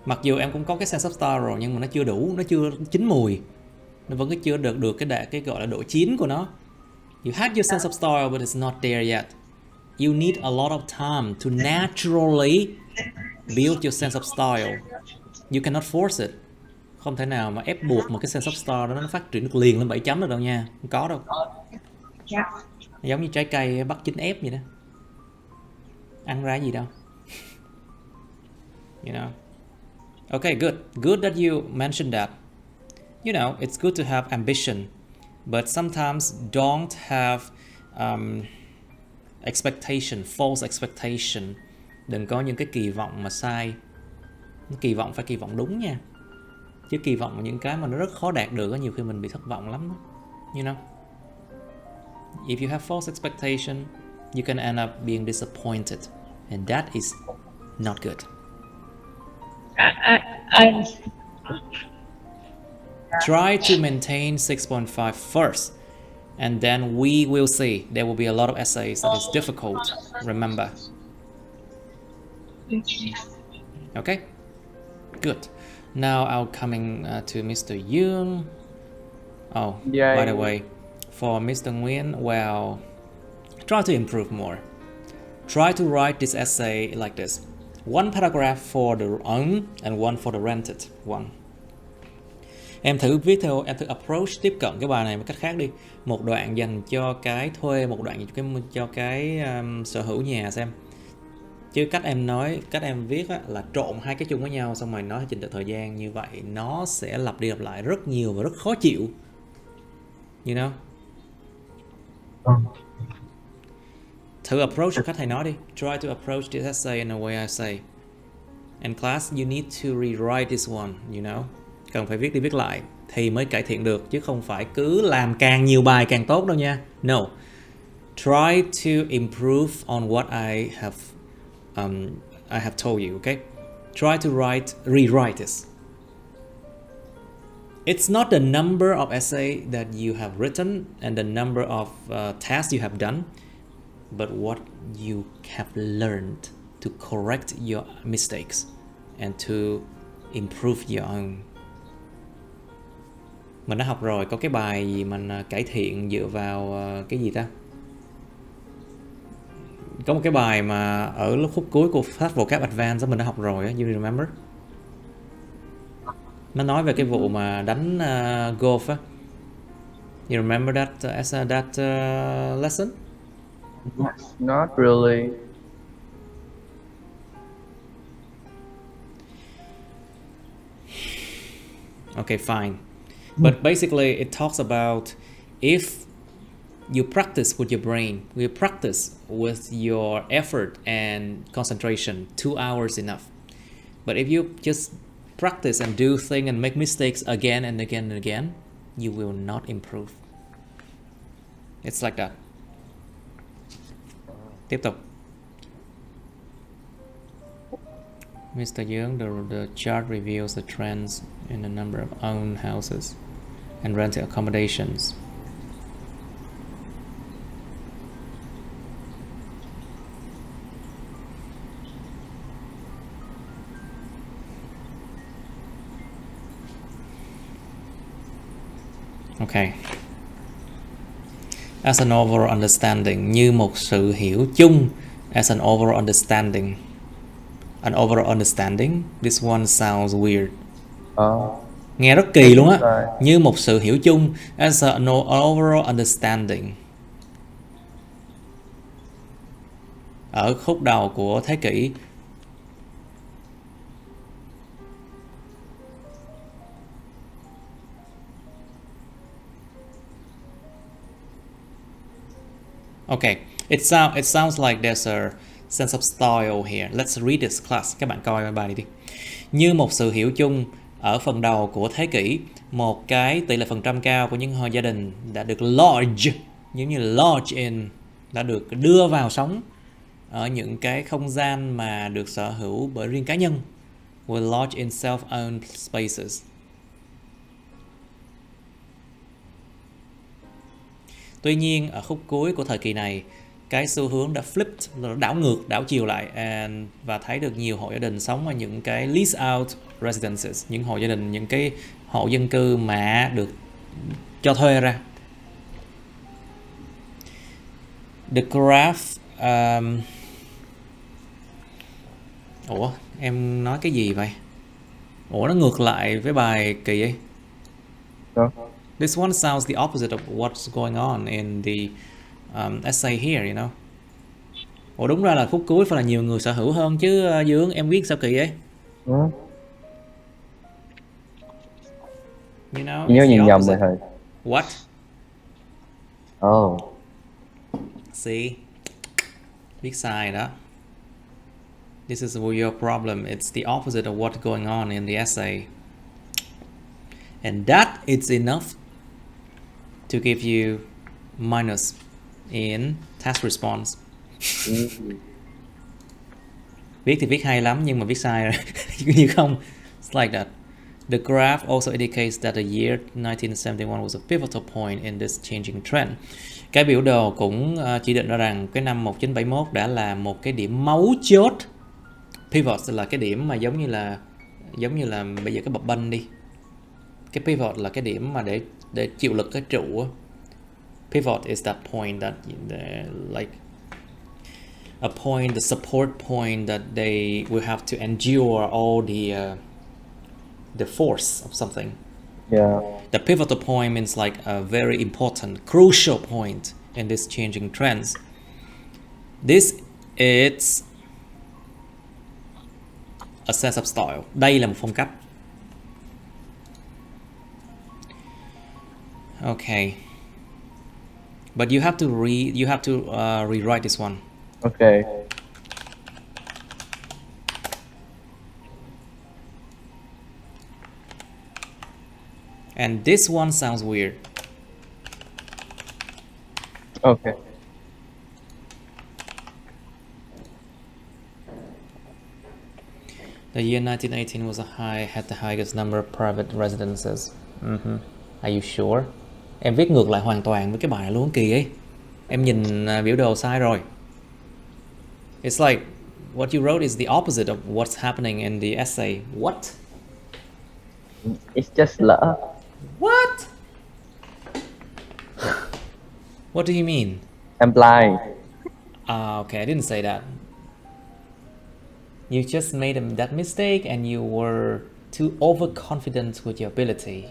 Mặc dù em cũng có cái sense of style rồi nhưng mà nó chưa đủ, nó chưa chín mùi. Nó vẫn chưa được cái gọi là độ chín của nó. You had your sense of style but it's not there yet. You need a lot of time to naturally build your sense of style. You cannot force it. Không thể nào mà ép buộc một cái sense of style đó nó phát triển được liền lên 7 chấm được đâu nha. Không có đâu. Giống như trái cây bắt chín ép vậy đó. Ăn ra gì đâu. You know. Okay, good. Good that you mentioned that. You know, it's good to have ambition, but sometimes don't have expectation, false expectation. Đừng có những cái kỳ vọng mà sai. Kỳ vọng phải kỳ vọng đúng nha. Chứ kỳ vọng những cái mà nó rất khó đạt được, nhiều khi mình bị thất vọng lắm. You know? If you have false expectation, you can end up being disappointed, and that is not good. I Try to maintain 6.5 first, and then we will see. There will be a lot of essays that is difficult, remember. Okay, good. Now I'll coming to Mr. Yoon. Oh, Yay. by the way, for Mr. Nguyen, well, try to improve more. Try to write this essay like this. One paragraph for the owned and one for the rented one. Em thử viết theo, em thử approach, tiếp cận cái bài này một cách khác đi. Một đoạn dành cho cái thuê, một đoạn cho cái sở hữu nhà xem. Chứ cách em nói, cách em viết á, là trộn hai cái chung với nhau xong rồi nói trình tự thời gian như vậy nó sẽ lặp đi lặp lại rất nhiều và rất khó chịu. You know? Thử approach một cách thầy nói đi. Try to approach this essay in a way I say. And class, you need to rewrite this one, you know? Cần phải viết đi viết lại thì mới cải thiện được, chứ không phải cứ làm càng nhiều bài càng tốt đâu nha. No. Try to improve on what I have told you, okay? Try to rewrite this. It's not the number of essay that you have written and the number of tasks you have done, but what you have learned to correct your mistakes and to improve your own. Mình đã học rồi, có cái bài gì mình cải thiện dựa vào cái gì ta? Có một cái bài mà ở lúc khúc cuối của Fast Vocab Advanced mình đã học rồi á, you remember? Nó nói về cái vụ mà đánh golf á. You remember that lesson? Not really. Okay, fine. But basically it talks about if you practice with your brain, you practice with your effort and concentration, 2 hours enough. But if you just practice and do things and make mistakes again and again and again, you will not improve. It's like that. Tiếp tục. Mr. Young, the chart reveals the trends in the number of owned houses and rented accommodations. Okay. As an overall understanding, như một sự hiểu chung. As an overall understanding. An overall understanding. This one sounds weird. Nghe rất kỳ luôn á. Như một sự hiểu chung. As an overall understanding. Ở khúc đầu của thế kỷ. Okay, it sounds like there's a sense of style here. Let's read this class. Các bạn coi bài này đi. Như một sự hiểu chung, ở phần đầu của thế kỷ, một cái tỷ lệ phần trăm cao của những gia đình đã được lodge, giống như lodge in, đã được đưa vào sống ở những cái không gian mà được sở hữu bởi riêng cá nhân. Will lodge in self-owned spaces. Tuy nhiên ở khúc cuối của thời kỳ này, cái xu hướng đã flipped, nó đảo ngược, đảo chiều lại, và thấy được nhiều hộ gia đình sống ở những cái lease out residences, những hộ gia đình, những cái hộ dân cư mà được cho thuê ra. The graph Ủa, em nói cái gì vậy? Ủa, nó ngược lại với bài kỳ ấy. This one sounds the opposite of what's going on in the essay here, you know. Ủa, đúng ra là khúc cuối phải là nhiều người sở hữu hơn chứ. Dương, em viết sao kỳ ấy? You know, nhớ nhìn nhầm rồi thầy. What? Oh. See? Viết sai đó. This is your problem. It's the opposite of what's going on in the essay. And that is enough to give you minus in task response. Viết thì viết hay lắm nhưng mà viết sai rồi. Như không. It's like that. The graph also indicates that the year 1971 was a pivotal point in this changing trend. Cái biểu đồ cũng chỉ định ra rằng cái năm 1971 đã là một cái điểm mấu chốt. Pivot là cái điểm mà giống như là bây giờ cái bập bênh đi. Cái pivot là cái điểm mà để chịu lực cái trụ. Pivot is that point that like a point, the support point that they will have to endure all the force of something. Yeah. The pivotal point means like a very important, crucial point in this changing trends. This is a sense of style. Đây là một phong cách. Okay. But you have to rewrite this one. Okay. And this one sounds weird. Okay. The year 1918 had the highest number of private residences. Are you sure? Em viết ngược lại hoàn toàn với cái bài luôn, kỳ ấy. Em nhìn biểu đồ sai rồi. It's like what you wrote is the opposite of what's happening in the essay. What? It's just lỡ. What? What do you mean? I'm blind. Okay, I didn't say that. You just made that mistake and you were too overconfident with your ability.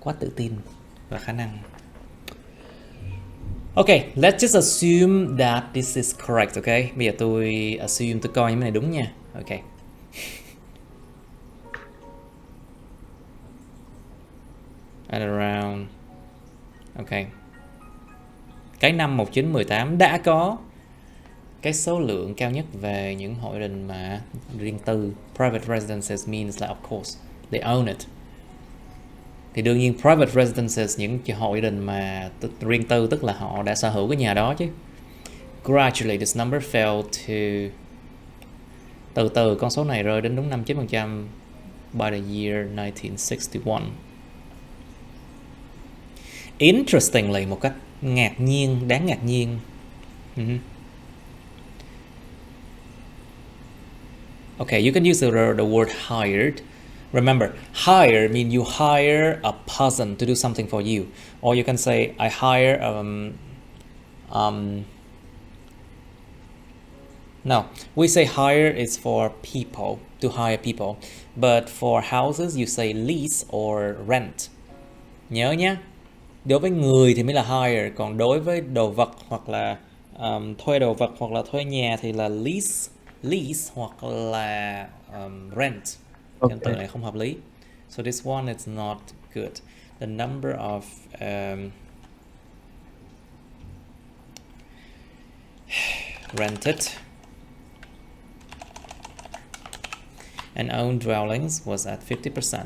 Quá tự tin và khả năng. Okay, let's just assume that this is correct, okay? Bây giờ tôi assume, tôi coi những cái này đúng nha. Okay. At around. Okay. Cái năm 1918 đã có cái số lượng cao nhất về những hội đình mà riêng tư. Private residences means like of course they own it. Thì đương nhiên private residences, những hội đình mà riêng tư tức là họ đã sở hữu cái nhà đó chứ. Gradually this number fell to, từ từ con số này rơi đến đúng 59% by the year 1961. Interestingly, một cách ngạc nhiên, đáng ngạc nhiên. Okay, you can use the word hired. Remember, hire means you hire a person to do something for you. Or you can say, I hire, no, we say hire is for people, to hire people. But for houses, you say lease or rent. Nhớ nhé, đối với người thì mới là hire, còn đối với đồ vật hoặc là thuê đồ vật hoặc là thuê nhà thì là lease hoặc là rent. Okay. Từ này không hợp lý. So this one is not good. The number of rented and owned dwellings was at 50%.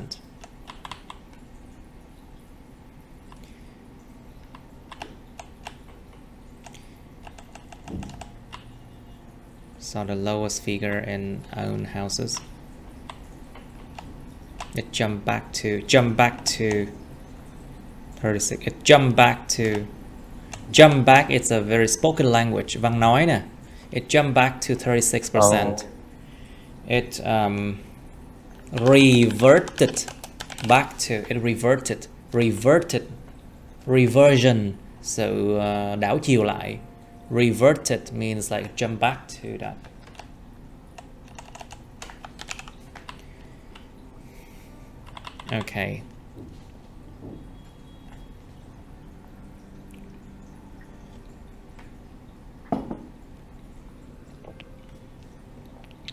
So the lowest figure in owned houses. It jumped back to 36. It jumped back, it's a very spoken language, văn nói nè. It jumped back to 36%. Oh. It reverted back to, reversion, so đảo chiều lại. Reverted means like jump back to that. Okay.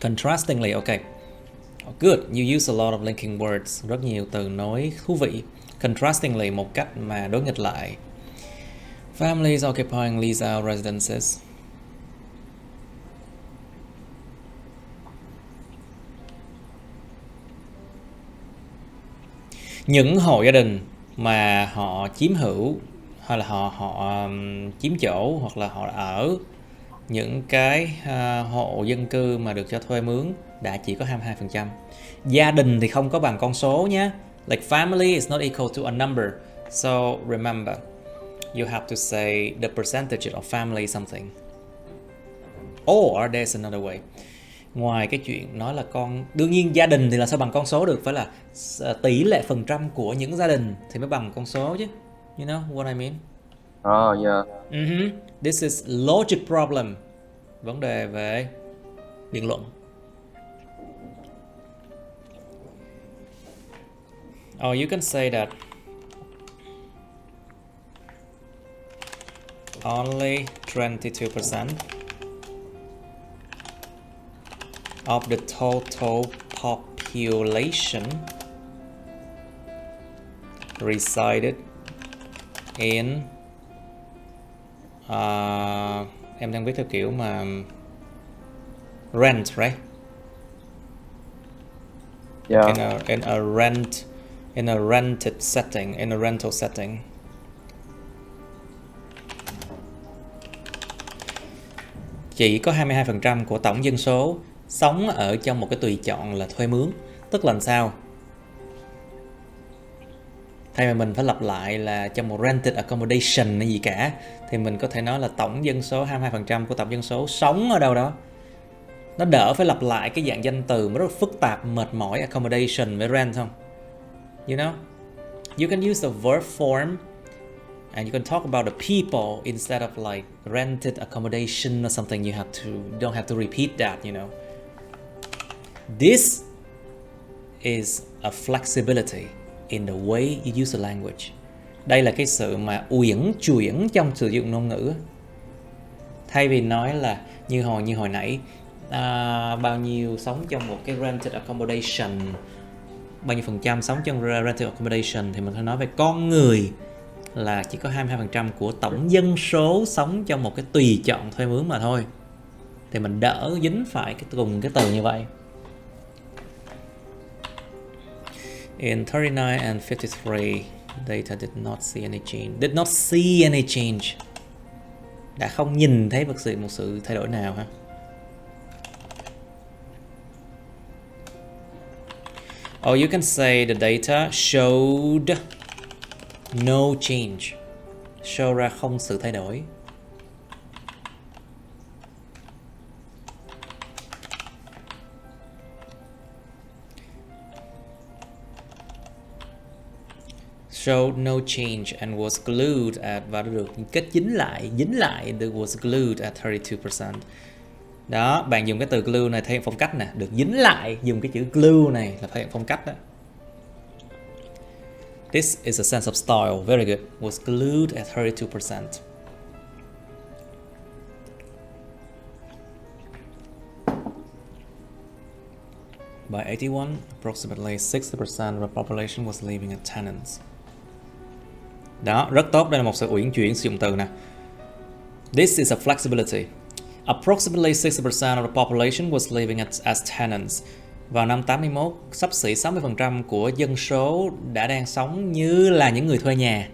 Contrastingly, okay. Good, you use a lot of linking words. Rất nhiều từ nối thú vị. Contrastingly, một cách mà đối nghịch lại. Families occupying leased-out residences. Những hộ gia đình mà họ chiếm hữu hay là họ chiếm chỗ, hoặc là họ ở những cái hộ dân cư mà được cho thuê mướn đã chỉ có 22%. Gia đình thì không có bằng con số nhé. Like family is not equal to a number. So remember, you have to say the percentage of family something. Or there's another way. Ngoài cái chuyện nói là đương nhiên gia đình thì là sao bằng con số được, phải là tỷ lệ phần trăm của những gia đình thì mới bằng con số chứ. You know what I mean? Oh, yeah. This is logic problem. Vấn đề về biện luận. Or you can say that only 22% of the total population resided in em đang viết theo kiểu mà rent, right? Yeah. In a rented setting, in a rental setting. Chỉ có 22% của tổng dân số sống ở trong một cái tùy chọn là thuê mướn. Tức là làm sao? Thay vì mình phải lặp lại là trong một rented accommodation hay gì cả, thì mình có thể nói là tổng dân số, 22% của tổng dân số sống ở đâu đó. Nó đỡ phải lặp lại cái dạng danh từ mà rất là phức tạp, mệt mỏi, accommodation với rent không? You know? You can use the verb form and you can talk about the people instead of like rented accommodation or something. You don't have to repeat that, you know. This is a flexibility in the way you use the language. Đây là cái sự mà uyển chuyển trong sử dụng ngôn ngữ. Thay vì nói là như hồi nãy, bao nhiêu sống trong một cái rented accommodation, bao nhiêu phần trăm sống trong rented accommodation, thì mình phải nói về con người là chỉ có 22% của tổng dân số sống trong một cái tùy chọn thuê mướn mà thôi. Thì mình đỡ dính phải cùng cái từ như vậy. In 39 and 53, data did not see any change. Đã không nhìn thấy một sự thay đổi nào ha. Or you can say the data showed no change. Show ra không sự thay đổi. Showed no change and was glued at, và được kết dính lại, it was glued at 32%. Đó, bạn dùng cái từ glue này thể hiện phong cách nè, được dính lại, dùng cái chữ glue này là thể hiện phong cách đó. This is a sense of style, very good. Was glued at 32%. By 81, approximately 60% of the population was living as tenants. Đó, rất tốt, đây là một sự uyển chuyển sử dụng từ nè. This is a flexibility. Approximately 60% of the population was living as tenants. Vào năm 81, xấp xỉ 60% của dân số đang sống như là những người thuê nhà.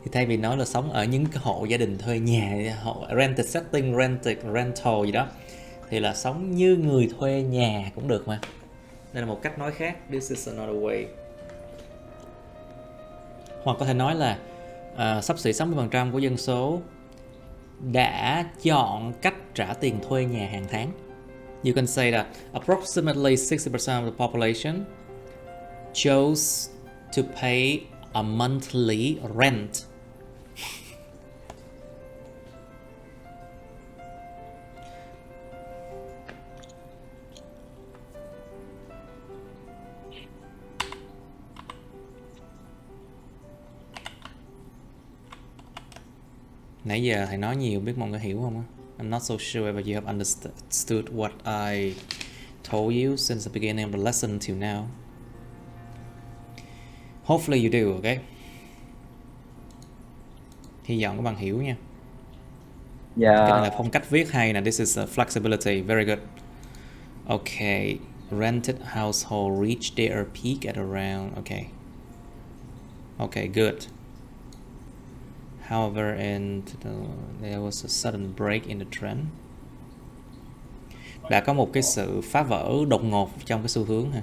Thì thay vì nói là sống ở những cái hộ gia đình thuê nhà, hộ rented setting, rental gì đó, thì là sống như người thuê nhà cũng được mà. Đây là một cách nói khác. This is another way. Hoặc có thể nói là xấp xỉ 60% của dân số đã chọn cách trả tiền thuê nhà hàng tháng. You can say that approximately 60% of the population chose to pay a monthly rent. Nãy giờ thầy nói nhiều, biết mọi người hiểu không á? I'm not so sure whether you have understood what I told you since the beginning of the lesson till now. Hopefully you do, okay? Hy vọng các bạn hiểu nha. Yeah. Cái này là phong cách viết hay nè. This is a flexibility, very good. Okay, rented household reached their peak at around, okay. Okay, good. However, there was a sudden break in the trend. Đã có một cái sự phá vỡ đột ngột trong cái xu hướng ha.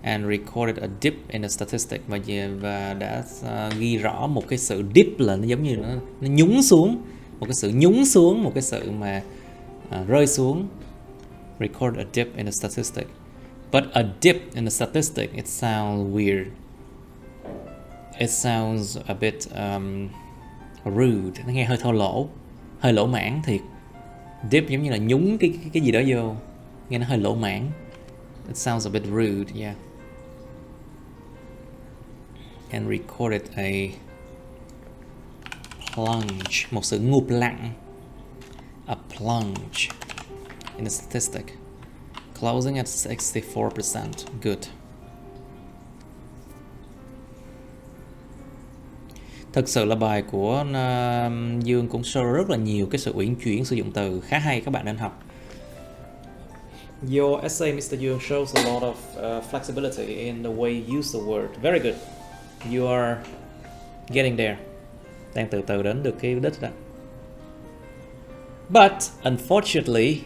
And recorded a dip in the statistic, và đã ghi rõ một cái sự dip là nó giống như nó nhúng xuống, một cái sự nhúng xuống, một cái sự mà rơi xuống. Recorded a dip in the statistic. But a dip in the statistic, it sounds weird. It sounds a bit rude. Nó nghe hơi thô lỗ, hơi lỗ mãn thiệt. Dip giống như là nhúng cái gì đó vô, nghe nó hơi lỗ mãn. It sounds a bit rude, yeah. And recorded a plunge, một sự ngụp lặn. A plunge in the statistic. Closing at 64%. Good. Thực sự là bài của Dương cũng show rất là nhiều cái sự uyển chuyển sử dụng từ, khá hay, các bạn nên học. Your essay, Mr. Dương, shows a lot of flexibility in the way you use the word. Very good. You are getting there. Đang từ từ đến được cái đích đó. But unfortunately,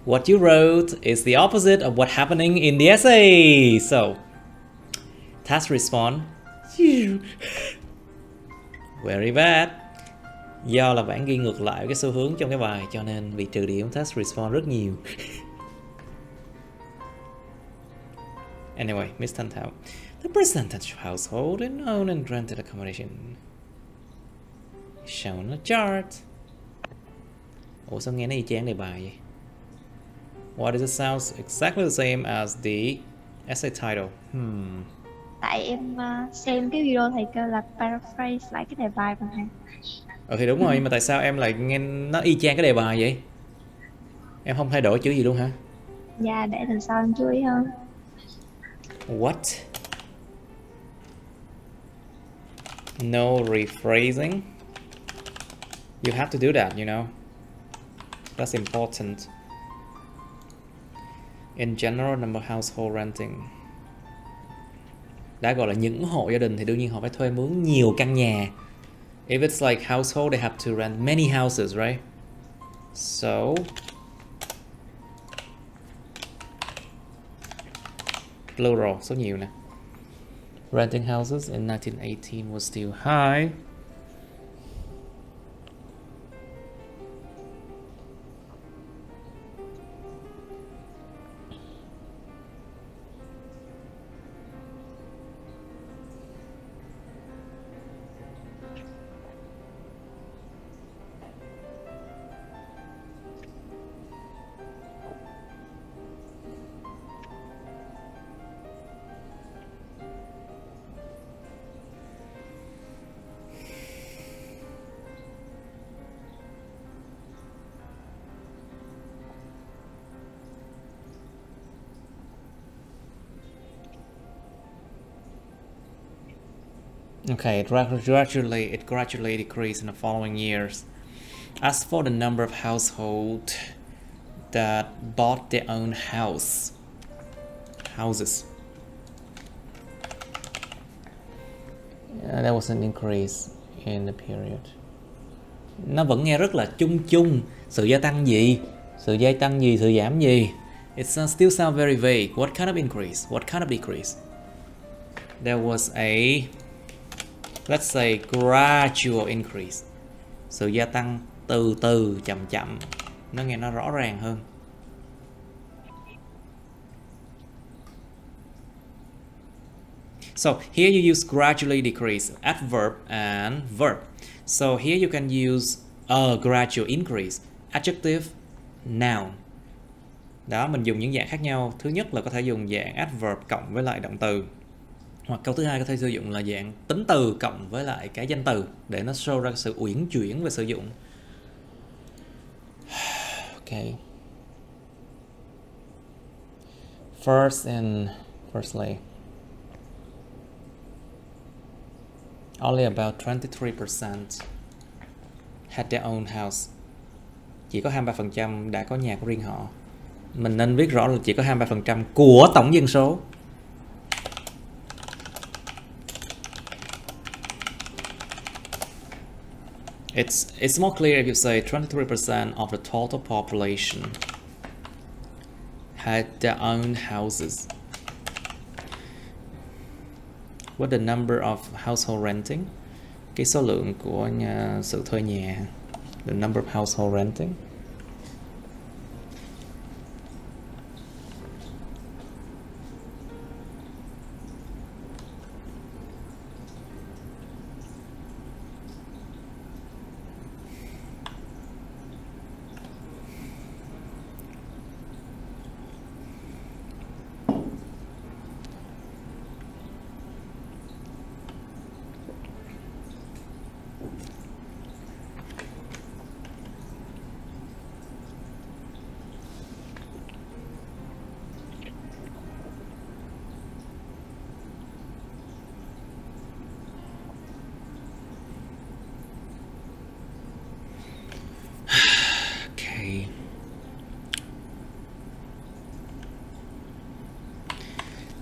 what you wrote is the opposite of what happening in the essay. So, task response, very bad. Do là bạn ghi ngược lại cái xu hướng trong cái bài, cho nên bị trừ điểm task response rất nhiều. Anyway, Miss Thanh Thảo, the percentage of household in owned and rented accommodation shown on a chart. Ủa sao nghe nó y chang đề bài vậy? Why does it sound exactly the same as the essay title? Tại em xem cái video thầy kêu là paraphrase lại cái đề bài mà thầy. Thì đúng rồi, nhưng mà tại sao em lại nghe nó y chang cái đề bài vậy? Em không thay đổi chữ gì luôn hả? Dạ, để lần sau em chú ý hơn. What? No rephrasing? You have to do that, you know. That's important. In general, number of household renting. Đã gọi là những hộ gia đình thì đương nhiên họ phải thuê mướn nhiều căn nhà. If it's like household, they have to rent many houses, right? So, plural, số nhiều nè. Renting houses in 1918 was still high. Okay, it gradually decreased in the following years. As for the number of households that bought their own houses, there was an increase in the period. Nó vẫn nghe rất là chung chung. Sự gia tăng gì? Sự gia tăng gì? Sự giảm gì? It still sounds very vague. What kind of increase? What kind of decrease? There was a, let's say, gradual increase. Sự gia tăng từ từ, chậm chậm. Nó nghe nó rõ ràng hơn. So here you use gradually decrease, adverb and verb. So here you can use a gradual increase, adjective, noun. Đó, mình dùng những dạng khác nhau. Thứ nhất là có thể dùng dạng adverb cộng với lại động từ. Hoặc câu thứ hai có thể sử dụng là dạng tính từ cộng với lại cái danh từ để nó show ra sự uyển chuyển về sử dụng. Okay. Firstly, only about 23% had their own house. Chỉ có 23% đã có nhà của riêng họ. Mình nên viết rõ là chỉ có 23% của tổng dân số. It's more clear if you say 23% of the total population had their own houses. What the number of household renting? Cái số lượng của sự thuê nhà. The number of household renting.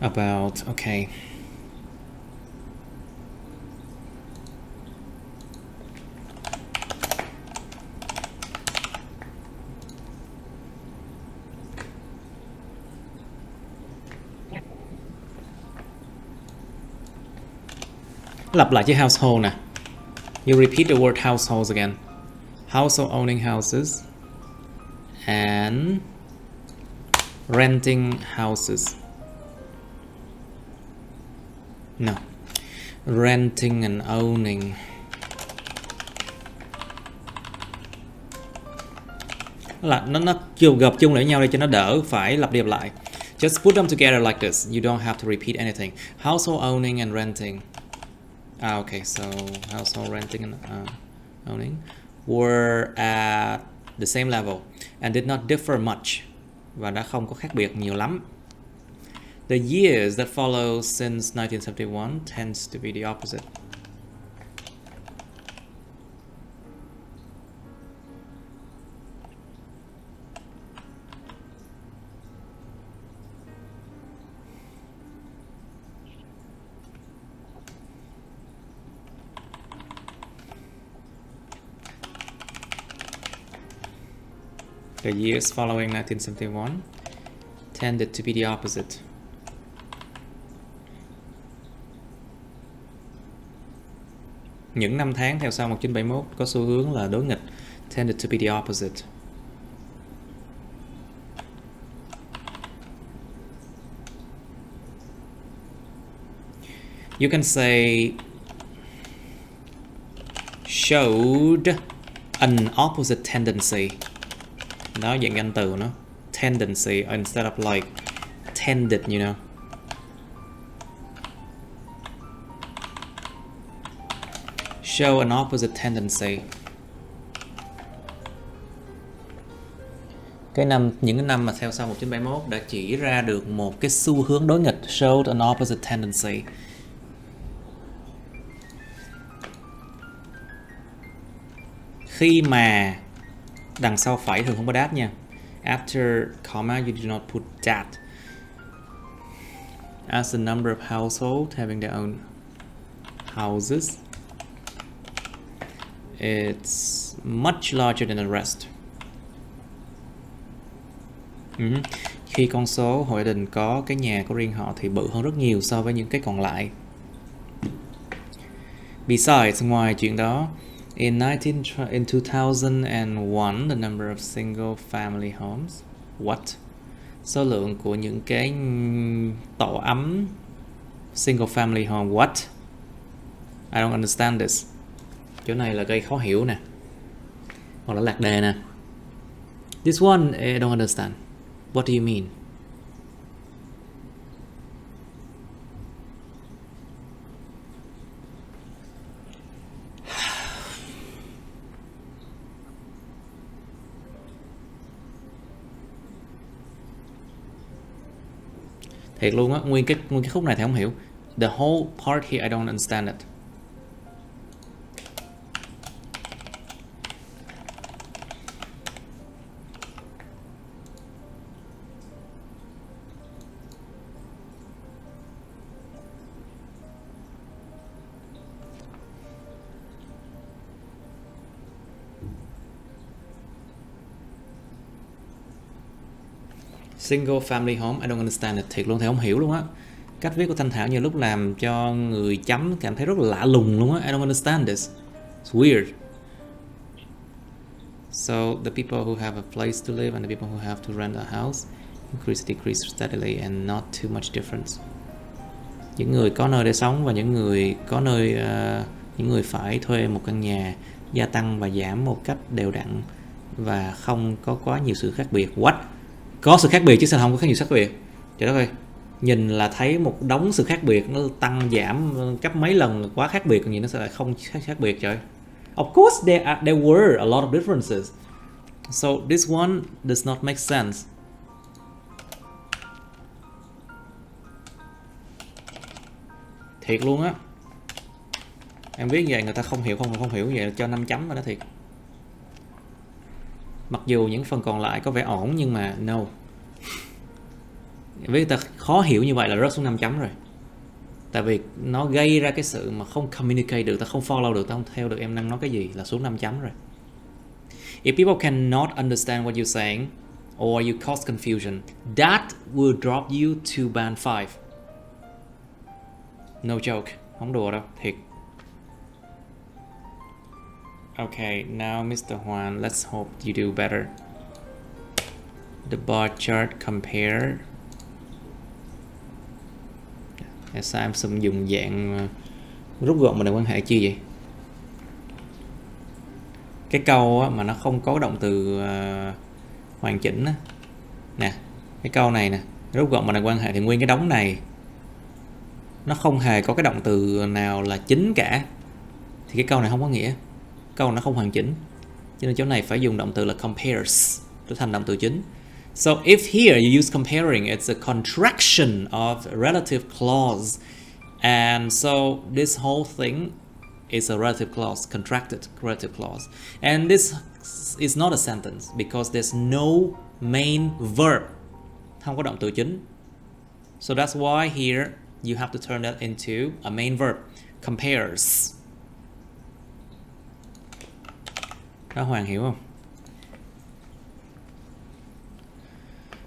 About, okay. Lặp lại chữ household nè. You repeat the word households again. Household owning houses and renting houses. No, renting and owning. Là nó gộp chung lại với nhau để cho nó đỡ phải lặp đi lặp lại. Just put them together like this. You don't have to repeat anything. Household owning and renting. Okay, so household renting and owning were at the same level and did not differ much. Và đã không có khác biệt nhiều lắm. The years that follow since 1971 tends to be the opposite. The years following 1971 tended to be the opposite. Những năm tháng theo sau 1971 có xu hướng là đối nghịch. Tended to be the opposite. You can say showed an opposite tendency. Đó, dạng danh từ nó tendency instead of like tended, you know. Show an opposite tendency. Những cái năm mà theo sau 1971 đã chỉ ra được một cái xu hướng đối nghịch. Showed an opposite tendency. Khi mà đằng sau phẩy thường không có that nha. After comma you do not put that. As the number of households having their own houses, it's much larger than the rest. Khi con số hội gia đình có cái nhà của riêng họ thì bự hơn rất nhiều so với những cái còn lại. Besides, ngoài chuyện đó, in 2001, the number of single family homes, what? Số lượng của những cái tổ ấm single family home, what? I don't understand this. Chỗ này là gây khó hiểu nè, hoặc là lạc đề nè. This one I don't understand. What do you mean? Thiệt luôn á, nguyên cái khúc này thì không hiểu. The whole part here I don't understand it. Single family home, I don't understand it. Thiệt luôn, thầy không hiểu luôn á. Cách viết của Thanh Thảo nhiều lúc làm cho người chấm cảm thấy rất là lạ lùng luôn á. I don't understand this. It's weird. So the people who have a place to live and the people who have to rent a house increase decrease steadily and not too much difference. Những người có nơi để sống và những người có nơi những người phải thuê một căn nhà gia tăng và giảm một cách đều đặn và không có quá nhiều sự khác biệt. What? Có sự khác biệt chứ sao không có nhiều khác biệt? Trời đất ơi, nhìn là thấy một đống sự khác biệt, nó tăng giảm gấp mấy lần, quá khác biệt, còn gì nó sẽ lại không khác biệt trời. Of course there were a lot of differences. So this one does not make sense. Thiệt luôn á. Em viết vậy người ta không hiểu vậy là cho 5 chấm rồi đó thiệt. Mặc dù những phần còn lại có vẻ ổn nhưng mà no. Với người ta khó hiểu như vậy là rớt xuống 5 chấm rồi. Tại vì nó gây ra cái sự mà không communicate được, ta không follow được, ta không theo được em đang nói cái gì là xuống 5 chấm rồi. If people cannot understand what you're saying or you cause confusion, that will drop you to band 5. No joke, không đùa đâu, thiệt. Okay, now Mr. Juan, let's hope you do better. The bar chart compare. Sao em xâm dùng dạng rút gọn mà đừng quan hệ chi vậy? Cái câu á, mà nó không có động từ hoàn chỉnh á. Nè, cái câu này nè, rút gọn mà đừng quan hệ thì nguyên cái đống này nó không hề có cái động từ nào là chính cả. Thì cái câu này không có nghĩa. Câu nó không hoàn chỉnh. Cho nên chỗ này phải dùng động từ là compares trở thành động từ chính. So if here you use comparing, it's a contraction of relative clause. And so this whole thing is a relative clause, contracted relative clause. And this is not a sentence because there's no main verb. Không có động từ chính. So that's why here you have to turn that into a main verb. Compares. Đó, Hoàng hiểu không?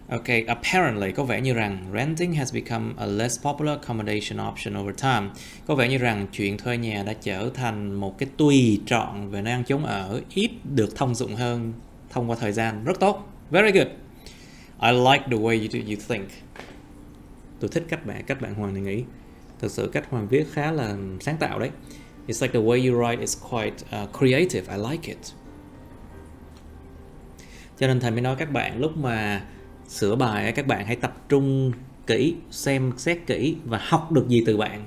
Okay, apparently có vẻ như rằng renting has become a less popular accommodation option over time. Có vẻ như rằng chuyện thuê nhà đã trở thành một cái tùy chọn về nơi ăn chốn ở, ít được thông dụng hơn thông qua thời gian. Rất tốt. Very good. I like the way you think. Tôi thích cách bạn Hoàng này nghĩ. Thực sự cách Hoàng viết khá là sáng tạo đấy. It's like the way you write is quite creative. I like it. Cho nên thầy mới nói các bạn lúc mà sửa bài các bạn hãy tập trung kỹ, xem xét kỹ và học được gì từ bạn.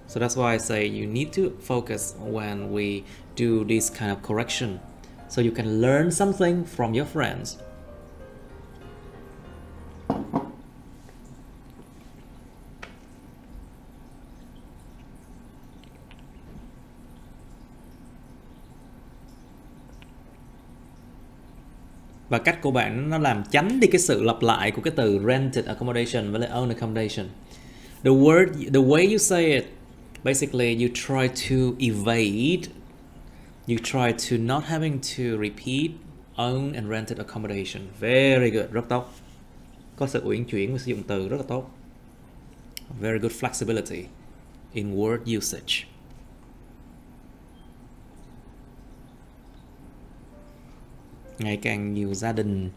So that's why I say you need to focus when we do this kind of correction, so you can learn something from your friends. Và cách của bạn nó làm tránh đi cái sự lặp lại của cái từ rented accommodation với lại own accommodation. The way you say it, basically you try to evade, you try to not having to repeat own and rented accommodation. Very good, rất tốt. Có sự uyển chuyển và sử dụng từ rất là tốt. Very good flexibility in word usage. Ngày càng nhiều gia đình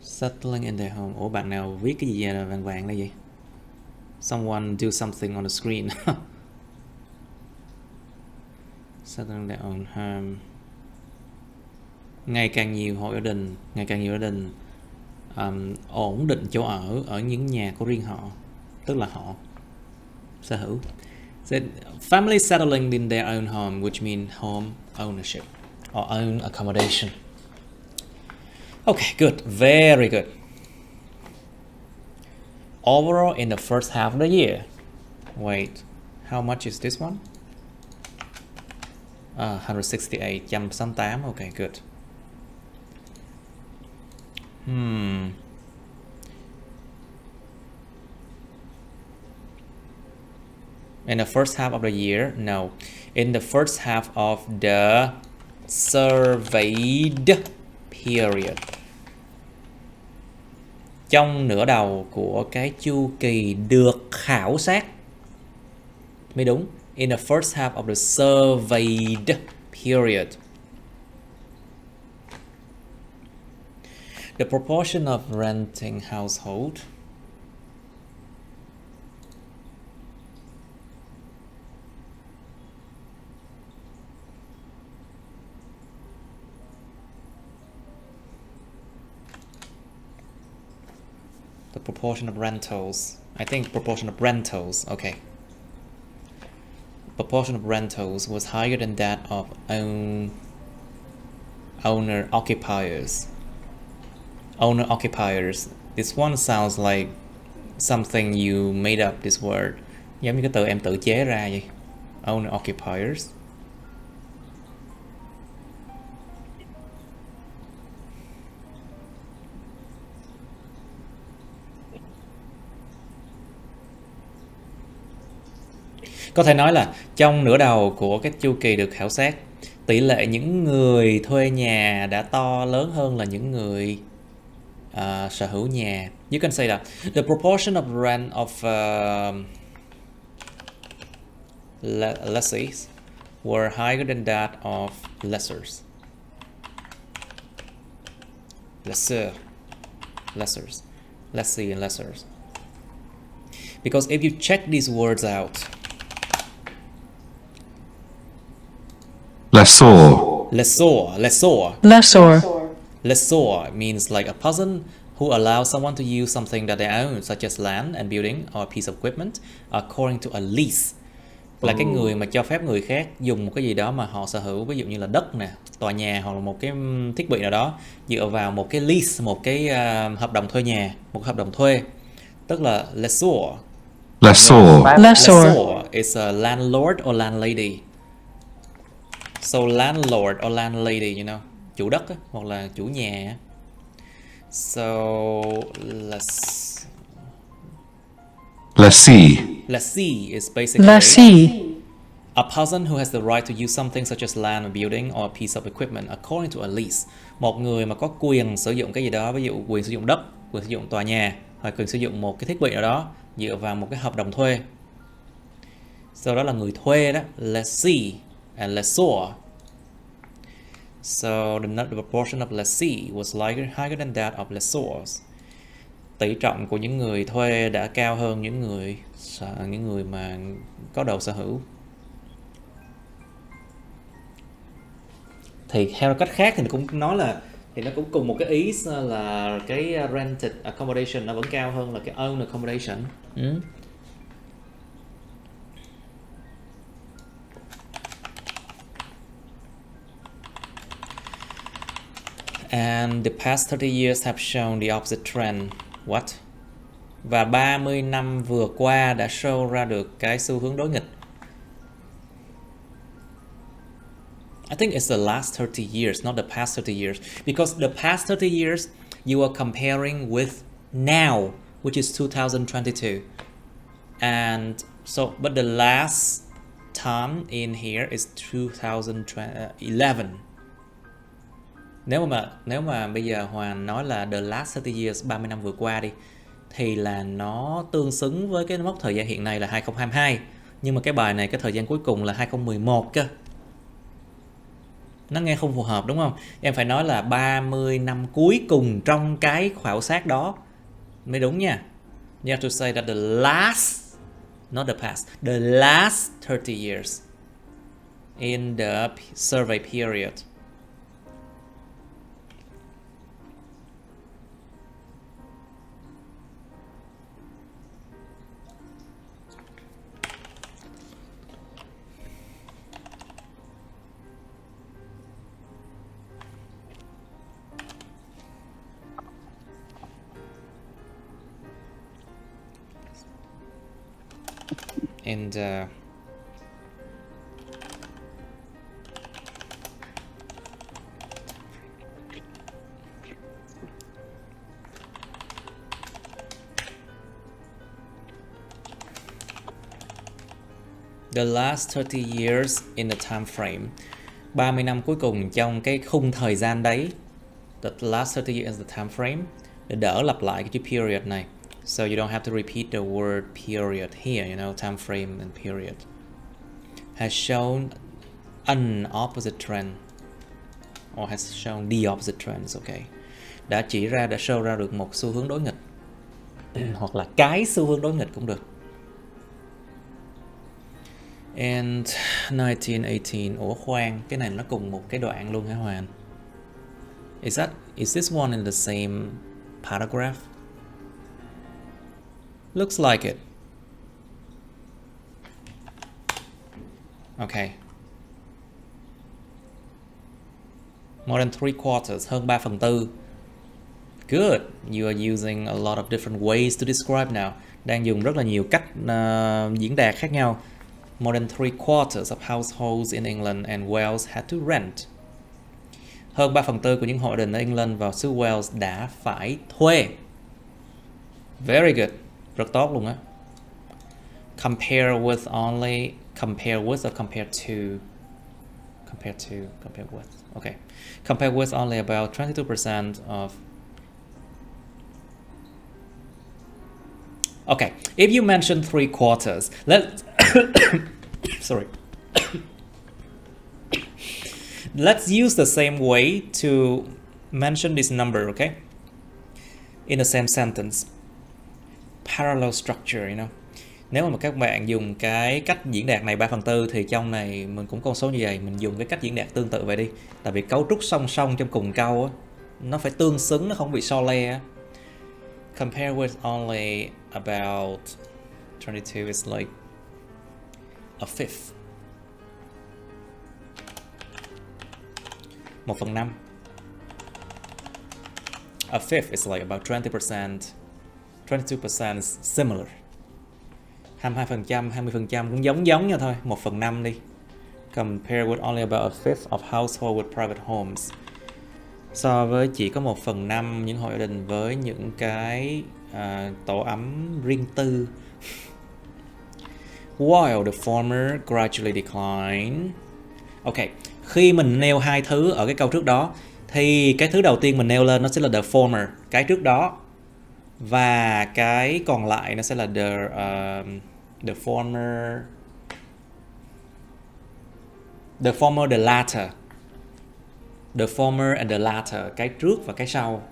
settling in their home. Ủa bạn nào viết cái gì vàng vàng đây vậy? Someone do something on the screen. Settling their own home. Ngày càng nhiều hộ gia đình, ổn định chỗ ở những nhà của riêng họ, tức là họ sở hữu. Family settling in their own home, which means home ownership or own accommodation. Okay, good, very good. Overall, in the first half of the year, wait, how much is this one? 168, 168. Okay, good. In the first half of the year, no. In the first half of the surveyed period. trong nửa đầu của cái chu kỳ được khảo sát mới đúng. In the first half of the surveyed period. The proportion of renting household the proportion of rentals. I think proportion of rentals. Okay. Proportion of rentals was higher than that of owner occupiers. Owner occupiers. This one sounds like something you made up this word. Giống như cái từ em tự chế ra vậy. Owner occupiers. Có thể nói là trong nửa đầu của cái chu kỳ được khảo sát, tỷ lệ những người thuê nhà đã to lớn hơn là những người sở hữu nhà. You can say that the proportion of rent of lessees were higher than that of lessors. Lessee and lessors. Because if you check these words out, Lessor means like a person who allows someone to use something that they own, such as land and building or a piece of equipment, according to a lease. Là cái người mà cho phép người khác dùng một cái gì đó mà họ sở hữu, ví dụ như là đất nè, tòa nhà hoặc là một cái thiết bị nào đó dựa vào một cái lease, một cái hợp đồng thuê nhà, một hợp đồng thuê. Tức là lessor is a landlord or landlady. So landlord or landlady, you know, chủ đất hoặc là chủ nhà. So lessee is basically a person who has the right to use something such as land or building or a piece of equipment according to a lease. Một người mà có quyền sử dụng cái gì đó, ví dụ quyền sử dụng đất, quyền sử dụng tòa nhà, hoặc quyền sử dụng một cái thiết bị nào đó dựa vào một cái hợp đồng thuê. So đó là người thuê đó, lessee and lessor. So the proportion of lessee was higher than that of lessors. Tỷ trọng của những người thuê đã cao hơn những người mà có độ sở hữu. Thì theo cách khác thì cũng nói là thì nó cũng cùng một cái ý là cái rented accommodation nó vẫn cao hơn là cái owned accommodation. And the past 30 years have shown the opposite trend. What? Và 30 năm vừa qua đã show ra được cái xu hướng đối nghịch. I think it's the last 30 years, not the past 30 years. Because the past 30 years, you are comparing with now, which is 2022. And so, but the last time in here is 2011. Nếu mà bây giờ Hoàng nói là the last 30 years, 30 năm vừa qua đi, thì là nó tương xứng với cái mốc thời gian hiện nay là 2022. Nhưng mà cái bài này cái thời gian cuối cùng là 2011 cơ. Nó nghe không phù hợp đúng không? Em phải nói là 30 năm cuối cùng trong cái khảo sát đó mới đúng nha. You have to say that the last, not the past, the last 30 years in the survey period. And the last 30 years in the time frame, 30 năm cuối cùng trong cái khung thời gian đấy. The last 30 years in the time frame để đỡ lặp lại cái chữ period này. So you don't have to repeat the word period here, you know, time frame and period. Has shown an opposite trend. Or has shown the opposite trend, it's okay. Đã show ra được một xu hướng đối nghịch. Hoặc là cái xu hướng đối nghịch cũng được. And 1918. Ủa khoan, cái này nó cùng một cái đoạn luôn hả Hoàn? Is this one in the same paragraph? Looks like it. Okay. More than 3/4, hơn 3/4. Good. You are using a lot of different ways to describe now. Đang dùng rất là nhiều cách diễn đạt khác nhau. More than 3/4 of households in England and Wales had to rent. Hơn 3/4 của những hộ đình ở England và xứ Wales đã phải thuê. Very good. Rất tốt luôn á. Compare with only. Compare with or compare to? Compare with. Okay. Compare with only about 22% of. Okay. If you mention 3/4, let's sorry. Let's use the same way to mention this number, okay? In the same sentence. Parallel structure, you know. Nếu mà các bạn dùng cái cách diễn đạt này 3/4 thì trong này mình cũng con số như vậy, mình dùng cái cách diễn đạt tương tự vậy đi. Tại vì cấu trúc song song trong cùng câu á, nó phải tương xứng, nó không bị so le á. Compare with only about 22 is like a fifth. 1/5. A fifth is like about 20%. 22% is similar. 22%, 20% cũng giống nhau thôi. 1/5 đi. Compare with only about a fifth of household with private homes. So với chỉ có 1/5 những hộ gia đình với những cái tổ ấm riêng tư. While the former gradually decline. Ok, khi mình nêu hai thứ ở cái câu trước đó thì cái thứ đầu tiên mình nêu lên nó sẽ là the former, cái trước đó, và cái còn lại nó sẽ là the former, the latter. The former and the latter, cái trước và cái sau.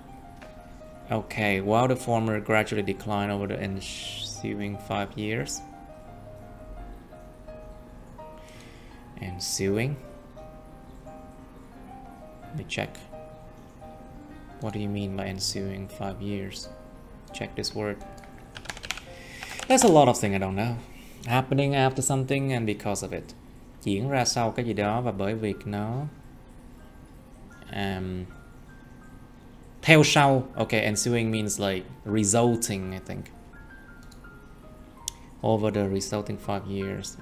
Okay, while the former gradually declined over the ensuing 5 years. Ensuing. Let me check. What do you mean by ensuing 5 years? Check this word. There's a lot of things I don't know. Happening after something and because of it. Diễn ra sau cái gì đó và bởi vì nó theo sau. Okay, ensuing means like resulting, I think. Over the resulting 5 years.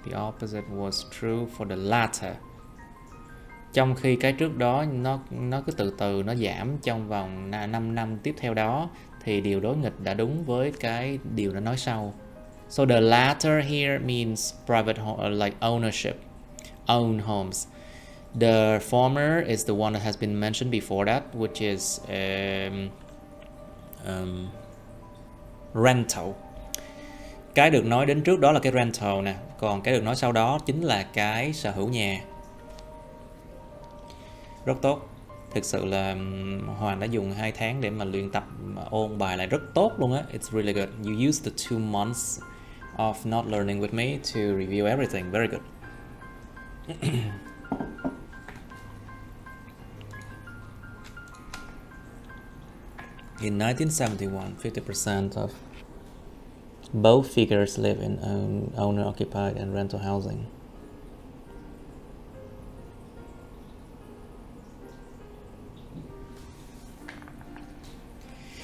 The opposite was true for the latter. Trong khi cái trước đó nó cứ từ từ nó giảm trong vòng 5 năm tiếp theo đó, thì điều đối nghịch đã đúng với cái điều nó nói sau. So the latter here means private home, like ownership, own homes. The former is the one that has been mentioned before that, which is rental. Cái được nói đến trước đó là cái rental nè, còn cái được nói sau đó chính là cái sở hữu nhà. Rất tốt. Thực sự là Hoàng đã dùng 2 tháng để mà luyện tập ôn bài lại rất tốt luôn á. It's really good. You used the 2 months of not learning with me to review everything. Very good. In 1971, 50% of both figures live in owner-occupied and rental housing.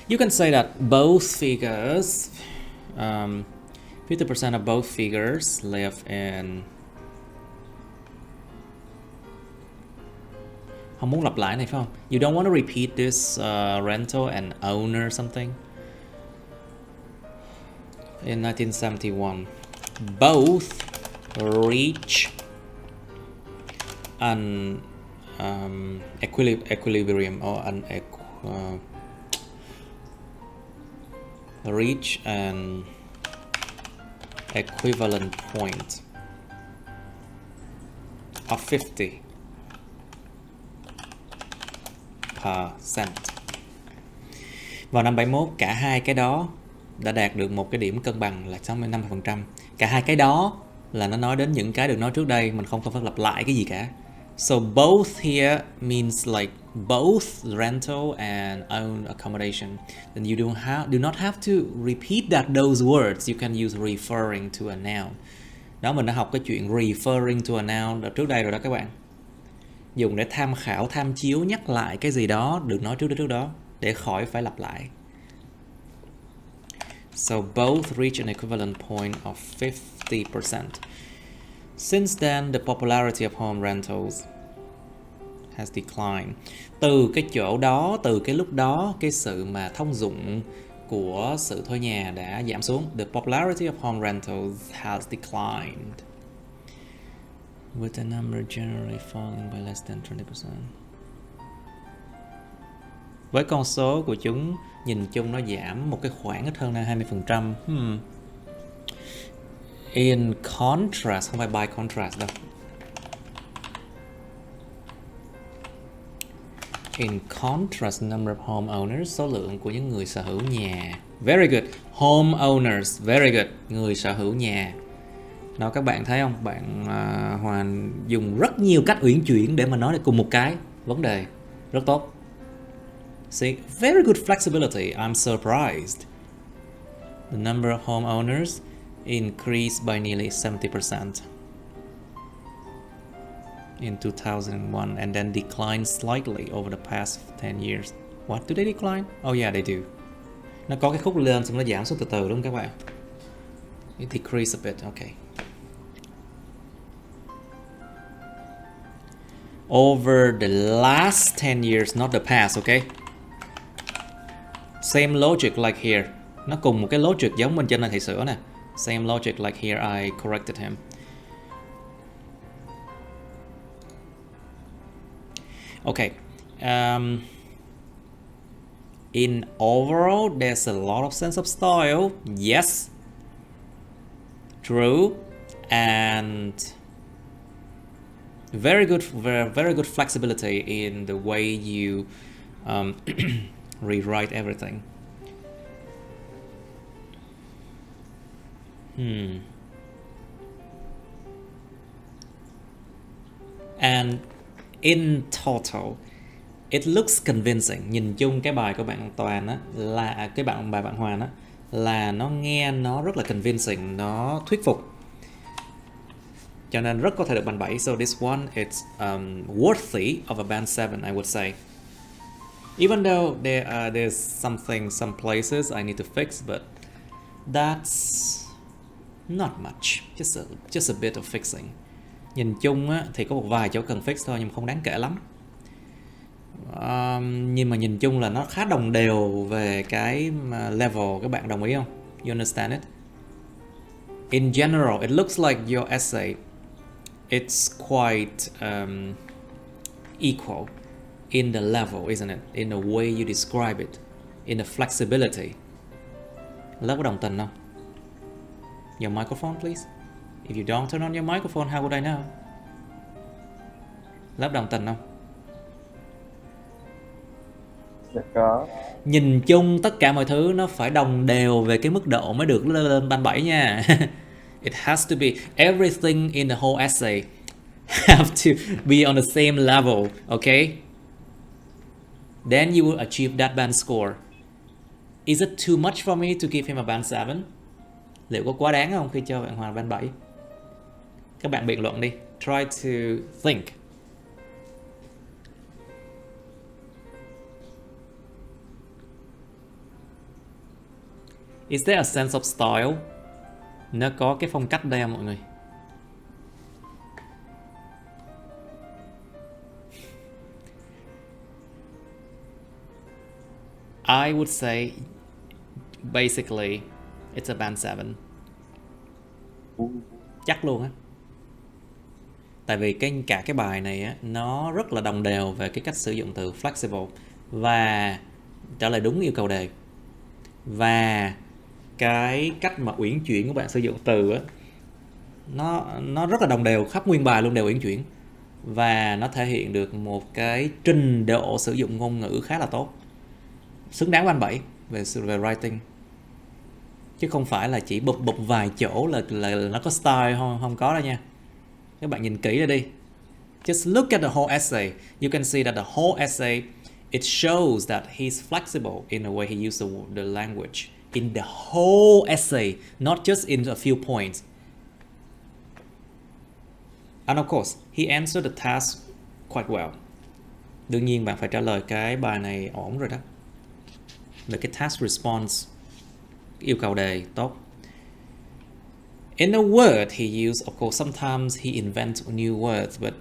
You can say that both figures, 50% of both figures live in. Không muốn lặp lại này phải không? You don't want to repeat this rental and owner something. In 1971, both reach an equilibrium or an reach an equivalent point of 50%. Vào năm 71, cả hai cái đó đã đạt được một cái điểm cân bằng là 65%. Cả hai cái đó là nó nói đến những cái được nói trước đây, mình không cần phải lặp lại cái gì cả. So both here means like both rental and own accommodation. Then you do not have to repeat those words. You can use referring to a noun. Đó, mình đã học cái chuyện referring to a noun ở trước đây rồi đó các bạn. Dùng để tham khảo, tham chiếu, nhắc lại cái gì đó được nói trước đó để khỏi phải lặp lại. So both reach an equivalent point of 50%. Since then, the popularity of home rentals has declined. Từ cái chỗ đó, từ cái lúc đó, cái sự mà thông dụng của sự thuê nhà đã giảm xuống. The popularity of home rentals has declined, with the number generally falling by less than 20%. Với con số của chúng nhìn chung nó giảm một cái khoảng ít hơn 20%. In contrast, không phải by contrast đâu. In contrast, number of homeowners, số lượng của những người sở hữu nhà. Very good. Homeowners, very good. Người sở hữu nhà. Đó, các bạn thấy không? Bạn Hoàn dùng rất nhiều cách uyển chuyển để mà nói được cùng một cái vấn đề. Rất tốt. See, very good flexibility. I'm surprised. The number of homeowners increased by nearly 70% in 2001 and then declined slightly over the past 10 years. What, do they decline? Oh yeah, they do. Nó có cái khúc lên xong nó giảm xuống từ từ đúng không các bạn? It decreased a bit, okay. Over the last 10 years, not the past, okay? Same logic like here. Nó cùng một cái logic giống bên trên là thầy sửa nè. Same logic like here, I corrected him. Okay. In overall, there's a lot of sense of style. Yes. True. And very good flexibility in the way you rewrite everything. And in total, it looks convincing. Nhìn chung cái bài của bạn Toàn á, là cái bài bạn Hoàn á, là nó nghe nó rất là convincing, nó thuyết phục, cho nên rất có thể được band 7. So this one, it's worthy of a band 7, I would say. Even though there's some places I need to fix, but that's not much, just a bit of fixing. Nhìn chung á, thì có một vài chỗ cần fix thôi, nhưng không đáng kể lắm. Nhưng mà nhìn chung là nó khá đồng đều về cái level, các bạn đồng ý không? You understand it? In general, it looks like your essay, it's quite equal in the level, isn't it? In the way you describe it, in the flexibility. Lớp có đồng tình không? Your microphone, please. If you don't turn on your microphone, how would I know? Lớp đồng tình không? Dạ có. Nhìn chung tất cả mọi thứ nó phải đồng đều về cái mức độ mới được lên band 7 nha. It has to be, everything in the whole essay have to be on the same level, okay? Then you will achieve that band score. Is it too much for me to give him a band 7? Liệu có quá đáng không khi cho bạn Hoàng band 7? Các bạn biện luận đi. Try to think. Is there a sense of style? Nó có cái phong cách đây không mọi người? I would say basically it's a band 7. Chắc luôn á. Tại vì cả cái bài này á, nó rất là đồng đều về cái cách sử dụng từ flexible và trả lời đúng yêu cầu đề. Và cái cách mà uyển chuyển của bạn sử dụng từ á, nó rất là đồng đều, khắp nguyên bài luôn đều uyển chuyển, và nó thể hiện được một cái trình độ sử dụng ngôn ngữ khá là tốt, xứng đáng ban 7 về writing, chứ không phải là chỉ bụp vài chỗ là nó có style, không có đâu nha. Các bạn nhìn kỹ ra đi, just look at the whole essay, you can see that the whole essay it shows that he's flexible in the way he uses the language in the whole essay, not just in a few points. And of course, he answered the task quite well. Đương nhiên bạn phải trả lời cái bài này ổn rồi đó. Về cái task response, yêu cầu đề tốt. In a word he used, of course, sometimes he invents new words, but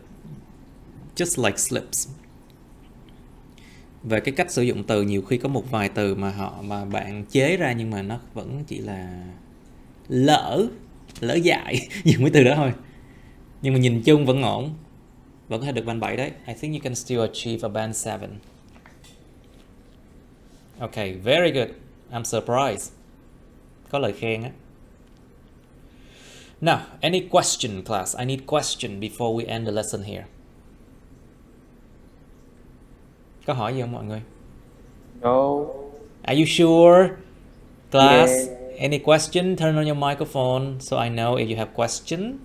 just like slips. Về cái cách sử dụng từ, nhiều khi có một vài từ mà bạn chế ra nhưng mà nó vẫn chỉ là lỡ dại dùng mấy từ đó thôi. Nhưng mà nhìn chung vẫn ổn, vẫn có thể được band 7 đấy. I think you can still achieve a band 7. Okay, very good. I'm surprised. Có lời khen á. Now, any question, class? I need question before we end the lesson here. Có hỏi gì không mọi người? No. Are you sure? Class, Yeah. any question? Turn on your microphone so I know if you have question.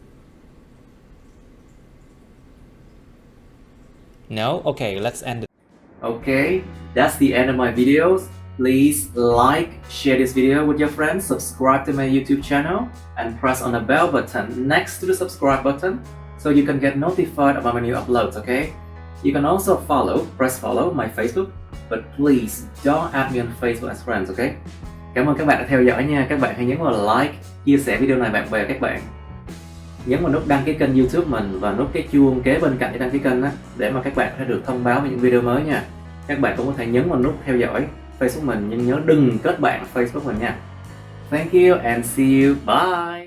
No? Okay, let's end it. Okay, that's the end of my videos. Please like, share this video with your friends, subscribe to my YouTube channel, and press on the bell button next to the subscribe button so you can get notified about my new uploads, okay? You can also press follow my Facebook, but please don't add me on Facebook as friends, okay? Cảm ơn các bạn đã theo dõi nha. Các bạn hãy nhấn vào like, chia sẻ video này bạn bè các bạn. Nhấn vào nút đăng ký kênh YouTube mình và nút cái chuông kế bên cạnh để đăng ký kênh á, để mà các bạn sẽ được thông báo về những video mới nha. Các bạn cũng có thể nhấn vào nút theo dõi Facebook mình, nhưng nhớ đừng kết bạn Facebook mình nha. Thank you and see you. Bye.